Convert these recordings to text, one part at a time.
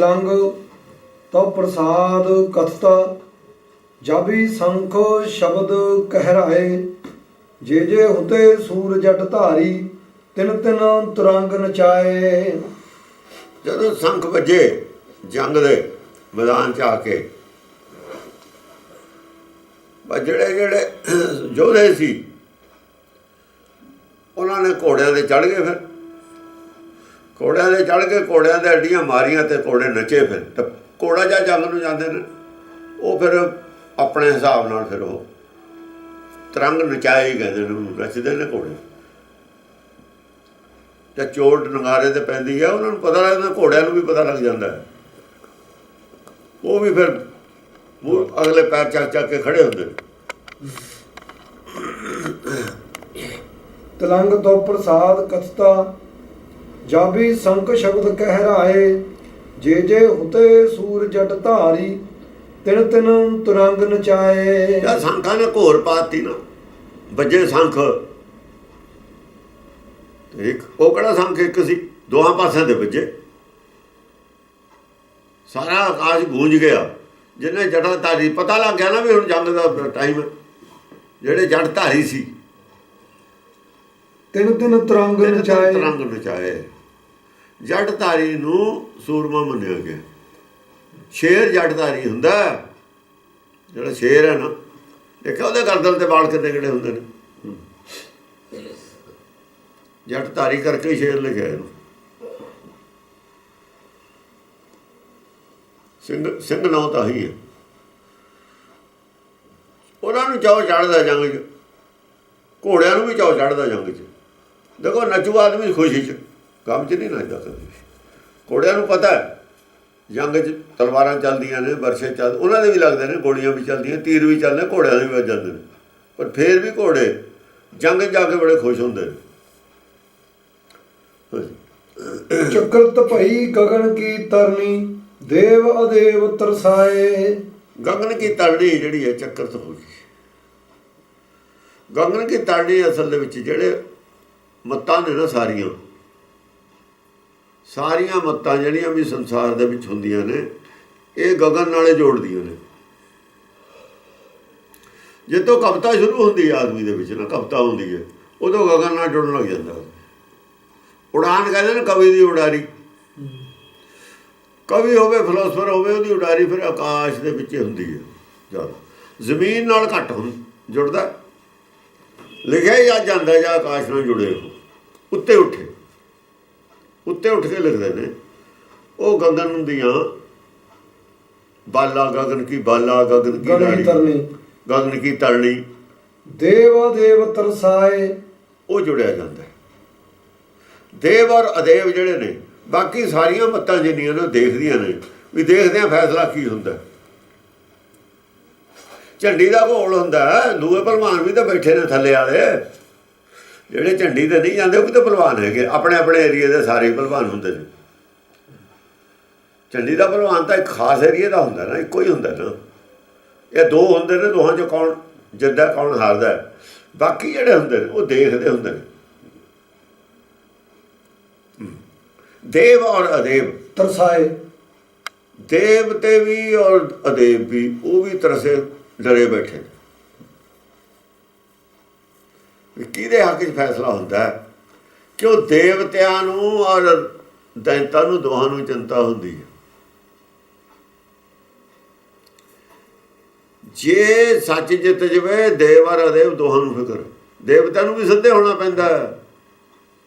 तिलंग तो प्रसाद कथता जाबी संख शब्द कहराए जे हुते सूर जट धारी तिन तिन तुरंग नचाए। ਜਦੋਂ ਸੰਖ ਵੱਜੇ ਜੰਗ ਦੇ ਮੈਦਾਨ 'ਚ ਆ ਕੇ ਜਿਹੜੇ ਯੋਧੇ ਸੀ ਉਹਨਾਂ ਨੇ ਘੋੜਿਆਂ 'ਤੇ ਚੜ੍ਹ ਗਏ। ਫਿਰ ਘੋੜਿਆਂ 'ਤੇ ਚੜ੍ਹ ਕੇ ਘੋੜਿਆਂ ਦੇ ਅੱਡੀਆਂ ਮਾਰੀਆਂ ਅਤੇ ਘੋੜੇ ਨੱਚੇ। ਫਿਰ ਤਾਂ ਘੋੜਾ ਜਾਂ ਜੰਗ ਨੂੰ ਜਾਂਦੇ ਨੇ ਉਹ ਫਿਰ ਆਪਣੇ ਹਿਸਾਬ ਨਾਲ ਫਿਰ ਉਹ ਤਰੰਗ ਨਚਾਏ ਹੀ ਕਹਿੰਦੇ ਨੇ, ਉਹਨੂੰ ਨੱਚਦੇ ਨੇ ਘੋੜੇ। ਜਾਂ ਚੋਟ ਨਗਾਰੇ 'ਤੇ ਪੈਂਦੀ ਹੈ ਉਹਨਾਂ ਨੂੰ ਪਤਾ ਲੱਗਦਾ, ਘੋੜਿਆਂ ਨੂੰ ਵੀ ਪਤਾ ਲੱਗ ਜਾਂਦਾ। ਉਹ ਵੀ ਫਿਰ ਅਗਲੇ ਪੈਰ ਚੱਕ ਚੱਕ ਕੇ ਖੜੇ ਹੁੰਦੇ ਨੇ। तिलंग तो प्रसाद कथता जाबी संख शब्द कहराए जे हुते सूर जट धारी तिन तिन तुरंग नचाए। ਜਾਂ ਸੰਖਾਂ ਨੇ ਘੋਰ ਪਾਤੀ ਨਾ, ਵੱਜੇ ਸੰਖ। ਇੱਕ ਉਹ ਕਿਹੜਾ ਸੰਖ ਇੱਕ ਸੀ, ਦੋਹਾਂ ਪਾਸਿਆਂ ਦੇ ਵੱਜੇ। ਸਾਰਾ ਆਕਾਸ਼ ਗੂੰਜ ਗਿਆ। ਜਿਹਨੇ ਜਟਾਂ ਧਾਰੀ ਪਤਾ ਲੱਗ ਗਿਆ ਨਾ ਵੀ ਹੁਣ ਜੰਗ ਦਾ ਟਾਈਮ ਹੈ। ਜਿਹੜੇ ਜਟ ਧਾਰੀ ਸੀ ਤਿੰਨ ਤਿੰਨ ਤਰੰਗ ਨਚਾਏ। ਤਰੰਗ ਨਚਾਏ। ਜਟ ਧਾਰੀ ਨੂੰ ਸੂਰਮਾ ਮੰਨਿਆ ਗਿਆ। ਸ਼ੇਰ ਜਟ ਧਾਰੀ ਹੁੰਦਾ, ਜਿਹੜਾ ਸ਼ੇਰ ਹੈ ਨਾ, ਦੇਖਿਆ ਉਹਦੇ ਗਰਦਨ ਤੇ ਵਾਲ ਕਿੰਨੇ ਕਿਹੜੇ ਹੁੰਦੇ ਨੇ। ਜਟ ਧਾਰੀ ਕਰਕੇ ਸ਼ੇਰ ਲਿਖਿਆ ਇਹਨੂੰ। ਸਿੰਘ ਨਾਂ ਤਾਂ ਹੀ ਹੈ। ਉਹਨਾਂ ਨੂੰ ਚਾਅ ਚੜ੍ਹਦਾ ਜੰਗ 'ਚ, ਘੋੜਿਆਂ ਨੂੰ ਵੀ ਚਾਅ ਚੜ੍ਹਦਾ ਜੰਗ 'ਚ। ਦੇਖੋ ਨੱਚੂ ਆਦਮੀ ਖੁਸ਼ੀ 'ਚ, ਕੰਮ 'ਚ ਨਹੀਂ ਨੱਚਦਾ ਕਦੇ। ਘੋੜਿਆਂ ਨੂੰ ਪਤਾ ਜੰਗ 'ਚ ਤਲਵਾਰਾਂ ਚੱਲਦੀਆਂ ਨੇ, ਬਰਛੇ ਚੱਲ, ਉਹਨਾਂ ਦੇ ਵੀ ਲੱਗਦੇ ਨੇ, ਗੋਲੀਆਂ ਵੀ ਚੱਲਦੀਆਂ, ਤੀਰ ਵੀ ਚੱਲਦੇ, ਘੋੜਿਆਂ ਦੇ ਵੀ ਵੱਜ ਜਾਂਦੇ ਨੇ। ਪਰ ਫੇਰ ਵੀ ਘੋੜੇ ਜੰਗ 'ਚ ਜਾ ਕੇ ਬੜੇ ਖੁਸ਼ ਹੁੰਦੇ ਨੇ। ਚਕਰਤ ਭਈ ਗਗਨ ਕੀ ਤਰਨੀ ਦੇਵ ਅਦੇਵ ਤਰਸਾਏ। ਗਗਨ ਕੀ ਤਰਨੀ ਜਿਹੜੀ ਹੈ ਚੱਕਰਤ ਹੋ ਗਈ। ਗਗਨ ਕੀ ਤਰਨੀ ਅਸਲ ਦੇ ਵਿੱਚ ਜਿਹੜੇ ਮੱਤਾਂ ਨੇ ਨਾ, ਸਾਰੀਆਂ ਮੱਤਾਂ ਜਿਹੜੀਆਂ ਵੀ ਸੰਸਾਰ ਦੇ ਵਿੱਚ ਹੁੰਦੀਆਂ ਨੇ, ਇਹ ਗਗਨ ਨਾਲੇ ਜੋੜਦੀਆਂ ਨੇ। ਜਦੋਂ ਕਵਿਤਾ ਸ਼ੁਰੂ ਹੁੰਦੀ ਹੈ ਆਦਮੀ ਦੇ ਵਿੱਚ ਨਾ, ਕਵਿਤਾ ਹੁੰਦੀ ਹੈ, ਉਦੋਂ ਗਗਨ ਨਾਲ ਜੁੜਨ ਲੱਗ ਜਾਂਦਾ। ਉਡਾਨ ਕਹਿੰਦੇ ਨੇ ਕਵੀ ਦੀ ਉਡਾਰੀ। ਕਵੀ ਹੋਵੇ, ਫਿਲੋਸਫਰ ਹੋਵੇ, ਉਹਦੀ ਉਡਾਰੀ ਫਿਰ ਆਕਾਸ਼ ਦੇ ਵਿੱਚ ਹੁੰਦੀ ਹੈ ਜ਼ਿਆਦਾ, ਜ਼ਮੀਨ ਨਾਲ ਘੱਟ ਜੁੜਦਾ। ਲਿਖਿਆ ਹੀ ਅੱਜ ਜਾਂਦਾ ਜਾਂ ਆਕਾਸ਼ ਨਾਲ ਜੁੜੇ ਉੱਤੇ ਉੱਠ ਕੇ ਲਿਖਦੇ ਨੇ। ਉਹ ਗਗਨ ਦੀਆਂ ਬਾਲਾ, ਗਗਨ ਕੀ ਬਾਲਾ, ਗਗਨ ਕੀ ਤਰਨੀ, ਗਗਨ ਕੀ ਤਰਨੀ, ਦੇਵ ਦੇਵ ਤਰਸਾਏ, ਉਹ ਜੁੜਿਆ ਜਾਂਦਾ। ਦੇਵ ਔਰ ਅਦੇਵ ਜਿਹੜੇ ਨੇ, ਬਾਕੀ ਸਾਰੀਆਂ ਮੱਤਾਂ ਜਿੰਨੀਆਂ ਨੇ ਦੇਖਦੀਆਂ ਨੇ ਵੀ ਦੇਖਦਿਆਂ ਫੈਸਲਾ ਕੀ ਹੁੰਦਾ। ਝੰਡੀ ਦਾ ਘੋਲ ਹੁੰਦਾ, ਦੂਏ ਭਲਵਾਨ ਵੀ ਤਾਂ ਬੈਠੇ ਨੇ ਥੱਲੇ ਵਾਲੇ, ਜਿਹੜੇ ਝੰਡੀ ਤੇ ਨਹੀਂ ਜਾਂਦੇ ਉਹ ਵੀ ਤਾਂ ਭਲਵਾਨ ਹੈਗੇ। ਆਪਣੇ ਆਪਣੇ ਏਰੀਏ ਦੇ ਸਾਰੇ ਭਲਵਾਨ ਹੁੰਦੇ ਨੇ। ਝੰਡੀ ਦਾ ਭਲਵਾਨ ਤਾਂ ਇੱਕ ਖਾਸ ਏਰੀਏ ਦਾ ਹੁੰਦਾ ਨਾ, ਇੱਕੋ ਹੀ ਹੁੰਦਾ ਨਾ। ਇਹ ਦੋ ਹੁੰਦੇ ਨੇ, ਦੋਹਾਂ 'ਚੋਂ ਕੌਣ ਜਿੱਤਦਾ ਕੌਣ ਹਾਰਦਾ। ਬਾਕੀ ਜਿਹੜੇ ਹੁੰਦੇ ਨੇ ਉਹ ਦੇਖਦੇ ਹੁੰਦੇ ਨੇ। ਦੇਵ ਔਰ ਅਦੇਵ ਤਰਸਾਏ, ਦੇਵਤੇ ਵੀ ਔਰ ਅਦੇਵ ਵੀ, ਉਹ ਵੀ ਤਰਸੇ ਡਰੇ ਬੈਠੇ ਨੇ। ਕਿਹਦੇ ਹੱਕ 'ਚ ਫੈਸਲਾ ਹੁੰਦਾ ਹੈ? ਕਿਉਂ ਦੇਵਤਿਆਂ ਨੂੰ ਔਰ ਦੈਂਤਾਂ ਨੂੰ, ਦੋਹਾਂ ਨੂੰ ਚਿੰਤਾ ਹੁੰਦੀ ਹੈ। ਜੇ ਸੱਚ ਜਿੱਤ ਜਾਵੇ, ਦੇਵ ਔਰ ਅਦੇਵ ਦੋਹਾਂ ਨੂੰ ਫਿਕਰ। ਦੇਵਤਿਆਂ ਨੂੰ ਵੀ ਸਿੱਧੇ ਹੋਣਾ ਪੈਂਦਾ ਹੈ।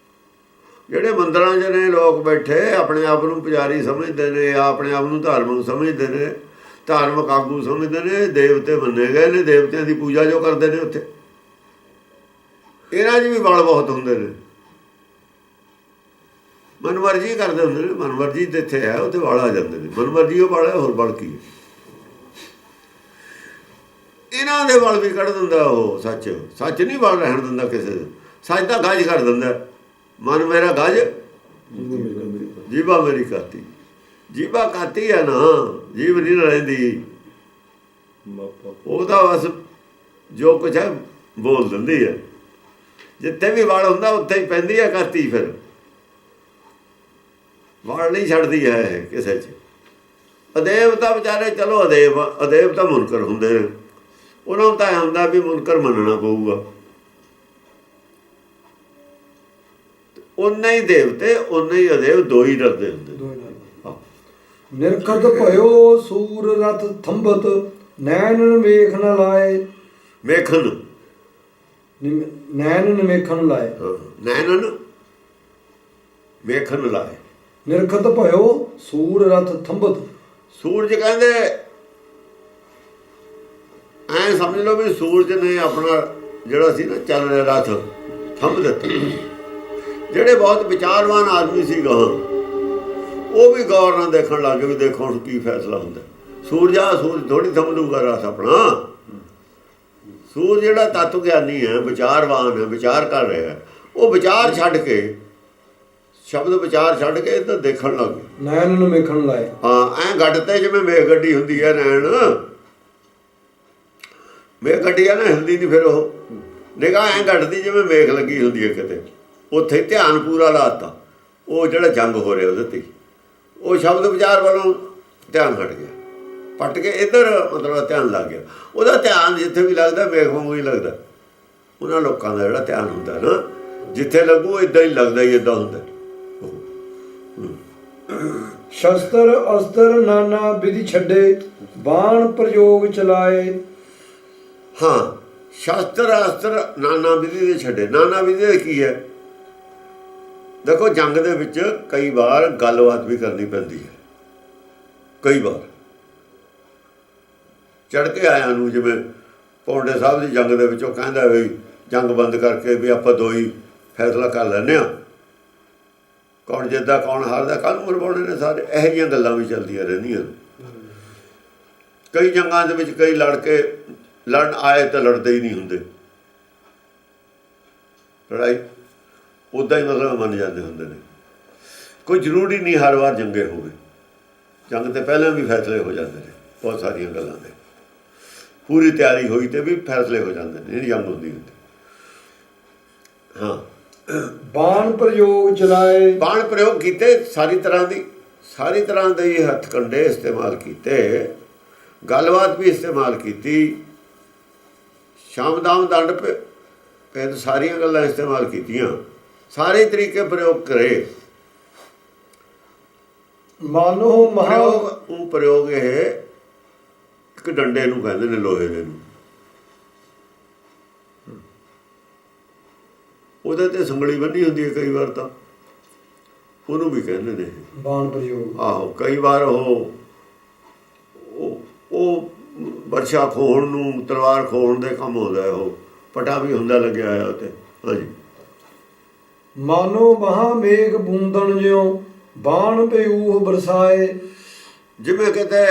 ਜਿਹੜੇ ਮੰਦਰਾਂ 'ਚ ਨੇ ਲੋਕ ਬੈਠੇ, ਆਪਣੇ ਆਪ ਨੂੰ ਪੁਜਾਰੀ ਸਮਝਦੇ ਨੇ, ਆਪਣੇ ਆਪ ਨੂੰ ਧਾਰਮਿਕ ਸਮਝਦੇ ਨੇ, ਧਾਰਮਿਕ ਆਗੂ ਸਮਝਦੇ ਨੇ, ਦੇਵਤੇ ਮੰਨੇ ਗਏ ਨੇ, ਦੇਵਤਿਆਂ ਦੀ ਪੂਜਾ ਜੋ ਕਰਦੇ ਨੇ ਉੱਥੇ। ਇਹਨਾਂ 'ਚ ਵੀ ਬਲ ਬਹੁਤ ਹੁੰਦੇ ਨੇ, ਮਨਮਰਜ਼ੀ ਕਰਦੇ ਹੁੰਦੇ ਨੇ। ਮਨਮਰਜ਼ੀ ਜਿੱਥੇ ਹੈ ਉੱਥੇ ਬਲ ਆ ਜਾਂਦੇ ਨੇ। ਮਨਮਰਜ਼ੀ ਉਹ ਬਲ ਹੈ, ਹੋਰ ਬਲ ਕੀ ਹੈ? ਇਹਨਾਂ ਦੇ ਬਲ ਵੀ ਕੱਢ ਦਿੰਦਾ ਉਹ ਸੱਚ ਨਹੀਂ ਬਲ ਰਹਿਣ ਦਿੰਦਾ ਕਿਸੇ ਦੇ। ਸੱਚ ਤਾਂ ਗੱਜ ਕਰ ਦਿੰਦਾ। ਮਨ ਮੇਰਾ ਗੱਜ, ਜੀਭਾ ਮੇਰੀ ਕਾਤੀ। ਜੀਭਾ ਕਾਤੀ ਹੈ ਨਾ, ਜੀਭ ਨਹੀਂ ਰਹਿੰਦੀ। ਉਹ ਤਾਂ ਬਸ ਜੋ ਕੁਛ ਹੈ ਬੋਲ ਦਿੰਦੀ ਹੈ। ਜਿੱਥੇ ਵੀ ਵਲ ਹੁੰਦਾ ਉੱਥੇ ਹੀ ਪੈਂਦੀ ਹੈ ਕਾਤੀ। ਫਿਰ ਵਲ ਨਹੀਂ ਛੱਡਦੀ ਹੈ ਕਿਸੇ 'ਚ। ਅਦੇਵ ਤਾਂ ਵਿਚਾਰੇ ਚਲੋ ਅਦੇਵ ਤਾਂ ਮੁਨਕਰ ਹੁੰਦੇ ਨੇ, ਉਹਨਾਂ ਨੂੰ ਤਾਂ ਇਹ ਹੁੰਦਾ ਵੀ ਮੁਨਕਰ ਮੰਨਣਾ ਪਊਗਾ। ਉਨੇ ਹੀ ਦੇਵਤੇ ਉਨੇ ਹੀ ਅਦੇਵ, ਦੋ ਹੀ ਡਰਦੇ ਹੁੰਦੇ। ਨਿਰਖਤ ਭਇਓ ਸੂਰ ਰਥ ਥੰਬਤ, ਨੈਣ ਵੇਖ ਨ ਲਾਏ। ਮੇਖਨ ਨੈਣ ਨਿਵੇਖਣ ਲਾਏ, ਨੈਣਨ ਵੇਖਣ ਲਾਏ। ਨਿਰਖਤ ਭਇਓ ਸੂਰ ਰਥ ਥੰਬਤ। ਸੂਰਜ ਕਹਿੰਦੇ ਐ ਸਮਝ ਲਓ ਵੀ ਸੂਰਜ ਨੇ ਆਪਣਾ ਜਿਹੜਾ ਸੀ ਨਾ ਚੱਲ ਰਿਹਾ ਰਥ ਥੰਮ ਦਿੱਤਾ। ਜਿਹੜੇ ਬਹੁਤ ਵਿਚਾਰਵਾਨ ਆਦਮੀ ਸੀ ਗਾਂ, ਉਹ ਵੀ ਗੌਰ ਨਾਲ ਦੇਖਣ ਲੱਗ ਗਏ ਵੀ ਦੇਖੋ ਹੁਣ ਕੀ ਫੈਸਲਾ ਹੁੰਦਾ। ਸੂਰਜ ਥੋੜੀ ਥੰਮ ਲੂਗਾ ਰਥ ਆਪਣਾ। ਸੂਰਜ ਜਿਹੜਾ ਤੱਤ ਗਿਆਨੀ ਹੈ, ਵਿਚਾਰਵਾਨ ਹੈ, ਵਿਚਾਰ ਕਰ ਰਿਹਾ ਹੈ, ਉਹ ਵਿਚਾਰ ਛੱਡ ਕੇ, ਸ਼ਬਦ ਵਿਚਾਰ ਛੱਡ ਕੇ ਇੱਧਰ ਦੇਖਣ ਲੱਗ ਗਏ। ਨੈਣ ਨੂੰ ਵੇਖਣ ਲਾਏ। ਹਾਂ, ਐਂ ਗੱਡ ਤੇ ਜਿਵੇਂ ਮੇਘ ਗੱਡੀ ਹੁੰਦੀ ਹੈ, ਨੈਣ ਮੇਘ ਗੱਡੀ ਆ ਨਾ, ਹਿਲਦੀ ਨਹੀਂ। ਫਿਰ ਉਹ ਨਿਗਾਹ ਐਂ ਗੱਡਦੀ ਜਿਵੇਂ ਮੇਘ ਲੱਗੀ ਹੁੰਦੀ ਹੈ ਕਿਤੇ। ਉੱਥੇ ਧਿਆਨ ਪੂਰਾ ਲਾਤਾ, ਉਹ ਜਿਹੜਾ ਜੰਗ ਹੋ ਰਿਹਾ ਉਹਦੇ ਤੇ। ਉਹ ਸ਼ਬਦ ਵਿਚਾਰ ਵੱਲੋਂ ਧਿਆਨ ਹਟ ਗਿਆ, ਪੱਟ ਕੇ ਇੱਧਰ ਮਤਲਬ ਧਿਆਨ ਲੱਗ ਗਿਆ। ਉਹਦਾ ਧਿਆਨ ਜਿੱਥੇ ਵੀ ਲੱਗਦਾ ਮੇਘ ਵਾਂਗੂ ਹੀ ਲੱਗਦਾ। ਉਹਨਾਂ ਲੋਕਾਂ ਦਾ ਜਿਹੜਾ ਧਿਆਨ ਹੁੰਦਾ ਨਾ, ਜਿੱਥੇ ਲੱਗੂ ਇੱਦਾਂ ਹੀ ਲੱਗਦਾ, ਹੀ ਇੱਦਾਂ ਹੁੰਦਾ। ਸ਼ਸਤਰ ਅਸਤਰ ਨਾਨਾ ਵਿਧੀ ਛੱਡੇ, ਬਾਣ ਪ੍ਰਯੋਗ ਚਲਾਏ। ਹਾਂ, ਸ਼ਸਤਰ ਅਸਤਰ ਨਾਨਾ ਵਿਧੀ ਦੇ ਛੱਡੇ। ਨਾਨਾ ਵਿਧੀ ਦਾ ਕੀ ਹੈ? ਦੇਖੋ, ਜੰਗ ਦੇ ਵਿੱਚ ਕਈ ਵਾਰ ਗੱਲਬਾਤ ਵੀ ਕਰਨੀ ਪੈਂਦੀ ਹੈ। ਕਈ ਵਾਰ ਚੜ੍ਹ ਕੇ ਆਇਆਂ ਨੂੰ, ਜਿਵੇਂ ਪੌਂਡੇ ਸਾਹਿਬ ਦੀ ਜੰਗ ਦੇ ਵਿੱਚ ਉਹ ਕਹਿੰਦਾ ਵੀ ਜੰਗ ਬੰਦ ਕਰਕੇ ਵੀ ਆਪਾਂ ਦੋ ਹੀ ਫੈਸਲਾ ਕਰ ਲੈਂਦੇ ਹਾਂ, ਕੌਣ ਜਿੱਤਦਾ ਕੌਣ ਹਾਰਦਾ, ਕੱਲ੍ਹ ਨੂੰ ਮਰਵਾਉਣੇ ਨੇ ਸਾਰੇ। ਇਹੋ ਜਿਹੀਆਂ ਗੱਲਾਂ ਵੀ ਚੱਲਦੀਆਂ ਰਹਿੰਦੀਆਂ। ਕਈ ਜੰਗਾਂ ਦੇ ਵਿੱਚ ਕਈ ਲੜਨ ਆਏ ਤਾਂ ਲੜਦੇ ਹੀ ਨਹੀਂ ਹੁੰਦੇ। ਲੜਾਈ ਉੱਦਾਂ ਹੀ ਮਤਲਬ ਮੰਨ ਜਾਂਦੇ ਹੁੰਦੇ ਨੇ। ਕੋਈ ਜ਼ਰੂਰੀ ਨਹੀਂ ਹਰ ਵਾਰ ਜੰਗੇ ਹੋਵੇ। ਜੰਗ ਤੇ ਪਹਿਲਾਂ ਵੀ ਫੈਸਲੇ ਹੋ ਜਾਂਦੇ ਨੇ ਬਹੁਤ ਸਾਰੀਆਂ ਗੱਲਾਂ ਦੇ। ਪੂਰੀ ਤਿਆਰੀ ਹੋਈ ਤੇ ਵੀ ਫੈਸਲੇ ਹੋ ਜਾਂਦੇ ਨੇ, ਜਿਹੜੀ ਜੰਗ ਹੁੰਦੀ ਹੁੰਦੀ। ਹਾਂ, ਬਾਣ ਪ੍ਰਯੋਗ ਚਲਾਏ। ਬਾਣ ਪ੍ਰਯੋਗ ਕੀਤੇ, ਸਾਰੀ ਤਰ੍ਹਾਂ ਦੇ ਹੀ ਹੱਥ ਕੰਡੇ ਇਸਤੇਮਾਲ ਕੀਤੇ, ਗੱਲਬਾਤ ਵੀ ਇਸਤੇਮਾਲ ਕੀਤੀ, ਸ਼ਾਮ ਦਾਮ ਦੰਡ ਭੇਦ ਸਾਰੀਆਂ ਗੱਲਾਂ ਇਸਤੇਮਾਲ ਕੀਤੀਆਂ, ਸਾਰੇ ਤਰੀਕੇ ਪ੍ਰਯੋਗ ਕਰੇ। ਮਾਨੋ ਮਹਾ ਪ੍ਰਯੋਗ ਇਹ ਇੱਕ ਡੰਡੇ ਨੂੰ ਕਹਿੰਦੇ ਨੇ, ਲੋਹੇ ਦੇ ਨੂੰ। ਉਹਦੇ ਤੇ ਸੰਗਲੀ ਬੰਨੀ ਹੁੰਦੀ ਹੈ, ਕਈ ਵਾਰ ਤਾਂ ਉਹਨੂੰ ਵੀ ਕਹਿੰਦੇ ਨੇ ਬਾਣ ਪ੍ਰਯੋਗ। ਆਹੋ, ਕਈ ਵਾਰ ਉਹ ਵਰਸ਼ਾ ਖੋਣ ਨੂੰ, ਤਲਵਾਰ ਖੋਣ ਦੇ ਕੰਮ ਹੁੰਦਾ। ਉਹ ਪਟਾ ਵੀ ਹੁੰਦਾ ਲੱਗਿਆ ਹੋਇਆ ਉੱਤੇ। ਹਾਂਜੀ, ਮਾਨੋ ਮਹਾ ਮੇਘ ਬੂੰਦਣ ਜਿਉ, ਬਾਣ ਪਯੂਹ ਬਰਸਾਏ। ਜਿਵੇਂ ਕਿਤੇ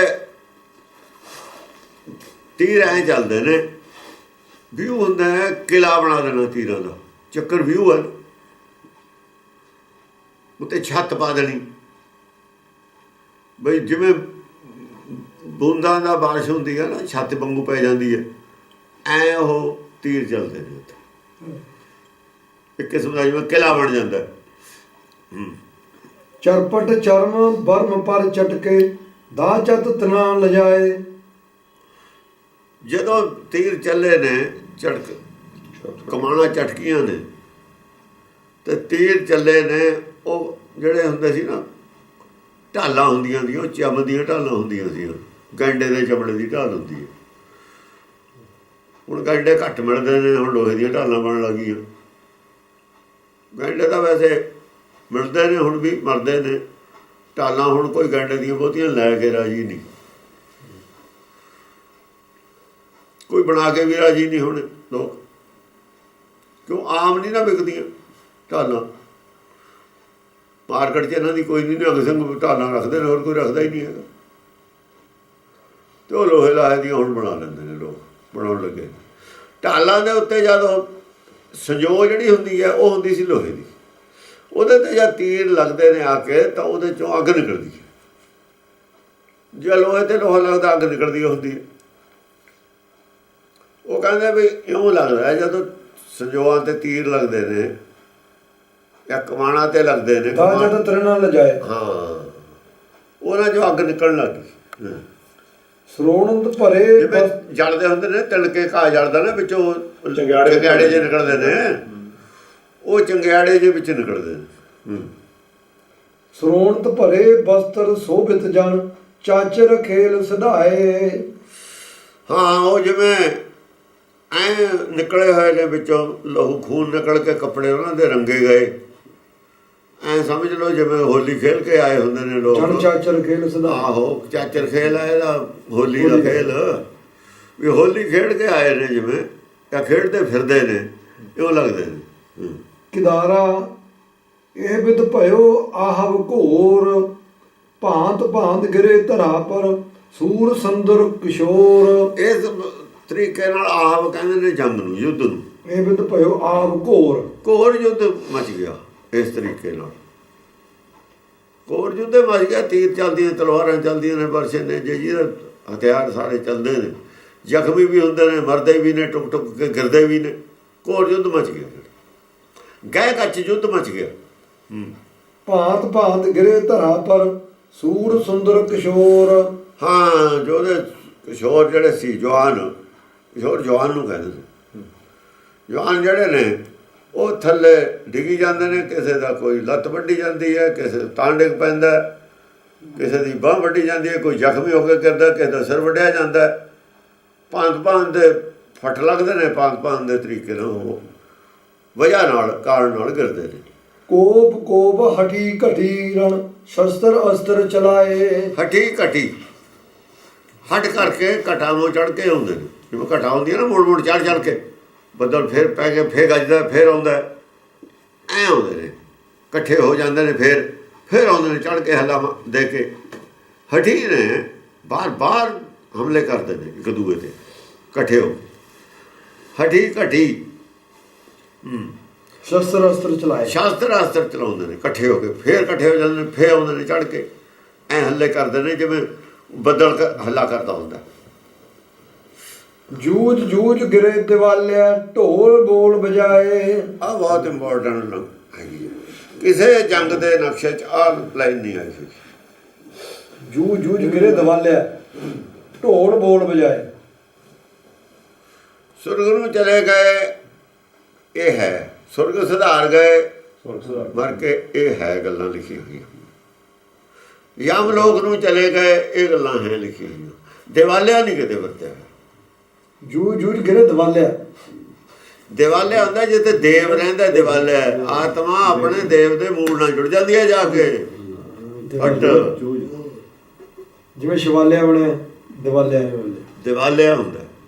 ਤੀਰ ਐਂ ਚੱਲਦੇ ਨੇ, ਵਿਊ ਹੁੰਦਾ ਹੈ, ਕਿਲਾ ਬਣਾ ਦੇਣਾ ਤੀਰਾਂ ਦਾ, ਚੱਕਰ ਵਿਊ ਹੈ, ਉੱਤੇ ਛੱਤ ਪਾ ਦੇਣੀ। ਬਈ ਜਿਵੇਂ ਬੂੰਦਾਂ ਦਾ ਬਾਰਿਸ਼ ਹੁੰਦੀ ਹੈ ਨਾ, ਛੱਤ ਵਾਂਗੂ ਪੈ ਜਾਂਦੀ ਹੈ, ਐਂ ਉਹ ਤੀਰ ਚੱਲਦੇ ਨੇ ਉੱਥੇ। ਇੱਕ ਕਿਸਮ ਦਾ ਜਿਵੇਂ ਕਿਲਾ ਬਣ ਜਾਂਦਾ। ਚਰਪਟ ਚਰਮ ਬਰਮ ਪਰ ਚਟਕੇ, ਦਾ ਚਤ ਤਨਾ ਲਜਾਏ। ਜਦੋਂ ਤੀਰ ਚੱਲੇ ਨੇ, ਕਮਾਣਾ ਚਟਕੀਆਂ ਨੇ, ਤੇ ਤੀਰ ਚੱਲੇ ਨੇ, ਉਹ ਜਿਹੜੇ ਹੁੰਦੇ ਸੀ ਨਾ, ਢਾਲਾਂ ਹੁੰਦੀਆਂ ਸੀ, ਉਹ ਚਮ ਦੀਆਂ ਢਾਲਾਂ ਹੁੰਦੀਆਂ ਸੀ। ਗੈਂਡੇ ਦੇ ਚਮੜੇ ਦੀ ਢਾਲ ਹੁੰਦੀ ਹੈ। ਹੁਣ ਗੈਂਡੇ ਘੱਟ ਮਿਲਦੇ ਨੇ, ਹੁਣ ਲੋਹੇ ਦੀਆਂ ਢਾਲਾਂ ਬਣਨ ਲੱਗੀਆਂ। ਗੈਂਡੇ ਤਾਂ ਵੈਸੇ ਮਿਲਦੇ ਨੇ, ਹੁਣ ਵੀ ਮਰਦੇ ਨੇ। ਢਾਲਾਂ ਹੁਣ ਕੋਈ ਗੈਂਡੇ ਦੀਆਂ ਬਹੁਤੀਆਂ ਲੈ ਕੇ ਰਾਜੀ ਨਹੀਂ, ਕੋਈ ਬਣਾ ਕੇ ਵੀ ਰਾਜੀ ਨਹੀਂ ਹੁਣ ਲੋਕ, ਕਿਉਂ ਆਮ ਨਹੀਂ ਨਾ ਵਿਕਦੀਆਂ ਢਾਲਾਂ। ਮਾਰਕੀਟ 'ਚ ਇਹਨਾਂ ਦੀ ਕੋਈ ਨਹੀਂ, ਨਿਹੰਗ ਸਿੰਘ ਢਾਲਾਂ ਰੱਖਦੇ ਨੇ, ਹੋਰ ਕੋਈ ਰੱਖਦਾ ਹੀ ਨਹੀਂ ਹੈਗਾ। ਅਤੇ ਉਹ ਲੋਹੇ ਲਾਹੇ ਦੀਆਂ ਹੁਣ ਬਣਾ ਲੈਂਦੇ ਨੇ ਲੋਕ, ਬਣਾਉਣ ਲੱਗੇ। ਢਾਲਾਂ ਦੇ ਉੱਤੇ ਜਦੋਂ ਸੰਜੋਗ ਜਿਹੜੀ ਹੁੰਦੀ ਹੈ, ਉਹ ਹੁੰਦੀ ਸੀ ਲੋਹੇ ਦੀ। ਉਹਦੇ 'ਤੇ ਜਦ ਤੀਰ ਲੱਗਦੇ ਨੇ ਆ ਕੇ, ਤਾਂ ਉਹਦੇ 'ਚੋਂ ਅੱਗ ਨਿਕਲਦੀ ਹੈ। ਜੇ ਲੋਹੇ 'ਤੇ ਲੋਹਾ ਲੱਗਦਾ, ਅੱਗ ਨਿਕਲਦੀ ਹੁੰਦੀ ਹੈ। ਉਹ ਕਹਿੰਦੇ ਵੀ ਇਉਂ ਲੱਗਦਾ ਜਦੋਂ ਸੰਜੋਗਾਂ 'ਤੇ ਤੀਰ ਲੱਗਦੇ ਨੇ ਜਾਂ ਕਮਾਣਾ 'ਤੇ ਲੱਗਦੇ ਨੇ, ਤਾਂ ਜਦੋਂ ਤਰੇ ਨਾਲ ਲਜਾਏ। ਹਾਂ, ਉਹਨਾਂ 'ਚੋਂ ਅੱਗ ਨਿਕਲਣ ਲੱਗ ਗਈ। ਸਰੋਣਤ ਭਰੇ ਜਿਵੇਂ ਜਲਦੇ ਹੁੰਦੇ ਨੇ ਤਿਲਕੇ ਘਾਹ ਜਲਦਾ ਨਾ ਵਿੱਚੋਂ ਚੰਗਿਆੜੇ ਜੇ ਨਿਕਲਦੇ ਨੇ, ਉਹ ਚੰਗਿਆੜੇ ਜੇ ਵਿੱਚ ਨਿਕਲਦੇ ਨੇ। ਸਰੋਣਤ ਭਰੇ ਬਸਤਰ ਸੋਭਿਤ ਜਨ ਚਾਚਰ ਖੇਲ ਸਧਾਏ। ਹਾਂ, ਉਹ ਜਿਵੇਂ ਐ ਨਿਕਲੇ ਹੋਏ ਨੇ ਵਿੱਚੋਂ ਲਹੂ ਖੂਨ ਨਿਕਲ ਕੇ ਕੱਪੜੇ ਉਹਨਾਂ ਦੇ ਰੰਗੇ ਗਏ, ਐ ਸਮਝ ਲਓ ਜਿਵੇਂ ਹੋਲੀ ਖੇਲ ਕੇ ਆਏ ਹੁੰਦੇ ਨੇ ਲੋਕ। ਜਨ ਚਾਚਰ ਖੇਲ ਸਧਾਏ। ਆਹੋ, ਚਾਚਰ ਖੇਲ ਹੈ ਇਹਦਾ, ਹੋਲੀ ਦਾ ਖੇਲ ਵੀ ਹੋਲੀ ਖੇਡ ਕੇ ਆਏ ਨੇ, ਜਿਵੇਂ ਜਾਂ ਖੇਡਦੇ ਫਿਰਦੇ ਨੇ, ਇਉਂ ਲੱਗਦੇ ਨੇ। ਕਿਦਾਰਾ ਇਹ ਵਿਦ ਭਇਓ ਆਹਵ ਘੋਰ, ਭਾਂਤ ਭਾਂਤ ਗਿਰੇ ਧਰਾ ਪਰ ਸੂਰ ਸੰਦਰ ਕਿਸ਼ੋਰ। ਇਸ ਤਰੀਕੇ ਨਾਲ ਆਹਵ ਕਹਿੰਦੇ ਨੇ ਜੰਗ ਨੂੰ, ਯੁੱਧ ਨੂੰ। ਇਹ ਵਿਦ ਭਇਓ ਆਹਵ ਘੋਰ, ਘੋਰ ਯੁੱਧ ਮਚ ਗਿਆ। ਇਸ ਤਰੀਕੇ ਨਾਲ ਘੋਰ ਯੁੱਧ ਮਚ ਗਿਆ। ਤੀਰ ਚੱਲਦੀਆਂ, ਤਲਵਾਰਾਂ ਚੱਲਦੀਆਂ ਨੇ, ਵਰਸੇ ਨੇ, ਜਿਹਦੇ ਹਥਿਆਰ ਸਾਰੇ ਚੱਲਦੇ ਨੇ, ਜ਼ਖਮੀ ਵੀ ਹੁੰਦੇ ਨੇ, ਮਰਦੇ ਵੀ ਨੇ, ਟੁਕ ਟੁਕ ਕੇ ਗਿਰਦੇ ਵੀ ਨੇ। ਘੋਰ ਯੁੱਧ ਮਚ ਗਿਆ, ਗਹਿ ਕੱਚ ਯੁੱਧ ਮਚ ਗਿਆ। ਭਾਂਤ ਭਾਂਤ ਗਿਰੇ ਧਰਾ ਪਰ ਸੂਰ ਸੁੰਦਰ ਕਿਸ਼ੋਰ। ਹਾਂ, ਜੋ ਉਹਦੇ ਕਿਸ਼ੋਰ ਜਿਹੜੇ ਸੀ, ਜਵਾਨ, ਕਿਸ਼ੋਰ ਜਵਾਨ ਨੂੰ ਕਹਿੰਦੇ ਨੇ। ਜਵਾਨ ਜਿਹੜੇ ਨੇ ਉਹ ਥੱਲੇ ਡਿੱਗੀ ਜਾਂਦੇ ਨੇ, ਕਿਸੇ ਦਾ ਕੋਈ ਲੱਤ ਵੱਢੀ ਜਾਂਦੀ ਹੈ, ਕਿਸੇ ਦਾ ਤਾਂ ਡਿੱਗ ਪੈਂਦਾ, ਕਿਸੇ ਦੀ ਬਾਂਹ ਵੱਢੀ ਜਾਂਦੀ ਹੈ, ਕੋਈ ਜ਼ਖਮੀ ਹੋ ਕੇ ਗਿਰਦਾ, ਕਿਸੇ ਦਾ ਸਿਰ ਵੱਢਿਆ ਜਾਂਦਾ। ਭਾਂਤ ਭਾਂਤ ਦੇ ਫੱਟ ਲੱਗਦੇ ਨੇ, ਭਾਂਤ ਭਾਂਤ ਦੇ ਤਰੀਕੇ ਨਾਲ ਉਹ ਵਜ੍ਹਾ ਨਾਲ, ਕਾਰਨ ਨਾਲ ਗਿਰਦੇ ਨੇ। ਕੋਪ ਕੋਪ ਹਟੀ ਘਟੀ ਰਣ ਸ਼ਸਤਰ ਅਸਤਰ ਚਲਾਏ। ਹਟੀ ਘਟੀ, ਹਟ ਕਰਕੇ ਘਟਾਵੋਂ ਚੜ੍ਹ ਕੇ ਆਉਂਦੇ ਨੇ। ਜਿਵੇਂ ਘਟਾ ਹੁੰਦੀ ਹੈ ਨਾ, ਮੁੜ ਮੁੜ ਚੜ੍ਹ ਚੜ੍ਹ ਕੇ, ਬੱਦਲ ਫੇਰ ਪੈ ਕੇ ਫੇਰ ਗੱਜਦਾ, ਫੇਰ ਆਉਂਦਾ, ਐਂ ਆਉਂਦੇ ਨੇ, ਇਕੱਠੇ ਹੋ ਜਾਂਦੇ ਨੇ, ਫੇਰ ਆਉਂਦੇ ਨੇ ਚੜ੍ਹ ਕੇ ਹੱਲਾ ਦੇ ਕੇ। ਹਟੀ ਨੇ, ਬਾਰ ਬਾਰ ਹਮਲੇ ਕਰਦੇ ਨੇ ਇੱਕ ਦੂਏ 'ਤੇ, ਇਕੱਠੇ ਹੋ। ਹਟੀ ਘਟੀ, ਸ਼ਸਤਰ ਅਸਤਰ ਚਲਾਏ। ਸ਼ਸਤਰ ਅਸਤਰ ਚਲਾਉਂਦੇ ਨੇ ਇਕੱਠੇ ਹੋ ਕੇ, ਫੇਰ ਇਕੱਠੇ ਹੋ ਜਾਂਦੇ ਨੇ, ਫੇਰ ਆਉਂਦੇ ਨੇ ਚੜ੍ਹ ਕੇ, ਐਂ ਹੱਲੇ ਕਰਦੇ ਨੇ ਜਿਵੇਂ ਬੱਦਲ ਹੱਲਾ ਕਰਦਾ ਹੁੰਦਾ। ਜੂਝ ਜੂਝ ਗਿਰੇ ਦਿਵਾਲਿਆ ਢੋਲ ਬੋਲ ਬਜਾਏ। ਆਹ ਬਹੁਤ ਇੰਪੋਰਟੈਂਟ ਹੈਗੀ ਹੈ। ਕਿਸੇ ਜੰਗ ਦੇ ਨਕਸ਼ੇ 'ਚ ਆਹ ਲਾਈਨ ਨਹੀਂ ਆਈ ਸੀ। ਜੂਝ ਜੂਝ ਗਿਰੇ ਦਿਵਾਲਿਆ ਢੋਲ ਬੋਲ ਬਜਾਏ। ਸੁਰਗ ਨੂੰ ਚਲੇ ਗਏ, ਇਹ ਹੈ। ਸੁਰਗ ਸੁਧਾਰ ਗਏ, ਮਰ ਕੇ, ਇਹ ਹੈ ਗੱਲਾਂ ਲਿਖੀਆਂ ਹੋਈਆਂ। ਯਮ ਲੋਕ ਨੂੰ ਚਲੇ ਗਏ, ਇਹ ਗੱਲਾਂ ਹੈ ਲਿਖੀਆਂ ਹੋਈਆਂ। ਦਿਵਾਲਿਆ ਨਹੀਂ ਕਿਤੇ ਵਰਤਿਆ। ਜੂਝ ਜੂਝ ਗਿਰੇ ਦਿਵਾਲਿਆ, ਦਿਵਾਲਿਆ ਹੁੰਦਾ ਜਿੱਥੇ ਦੇਵ ਰਹਿੰਦਾ। ਦਿਵਾਲਿਆ ਆਤਮਾ ਆਪਣੇ ਦੇਵ ਦੇ ਮੂਲ ਨਾਲ ਜੁੜ ਜਾਂਦੀ ਹੈ ਜਾ ਕੇ। ਜਿਵੇਂ ਸ਼ਿਵਾਲਿਆ ਬਣਿਆ, ਦਿਵਾਲਿਆ ਦਿਵਾਲਿਆ ਹੁੰਦਾ,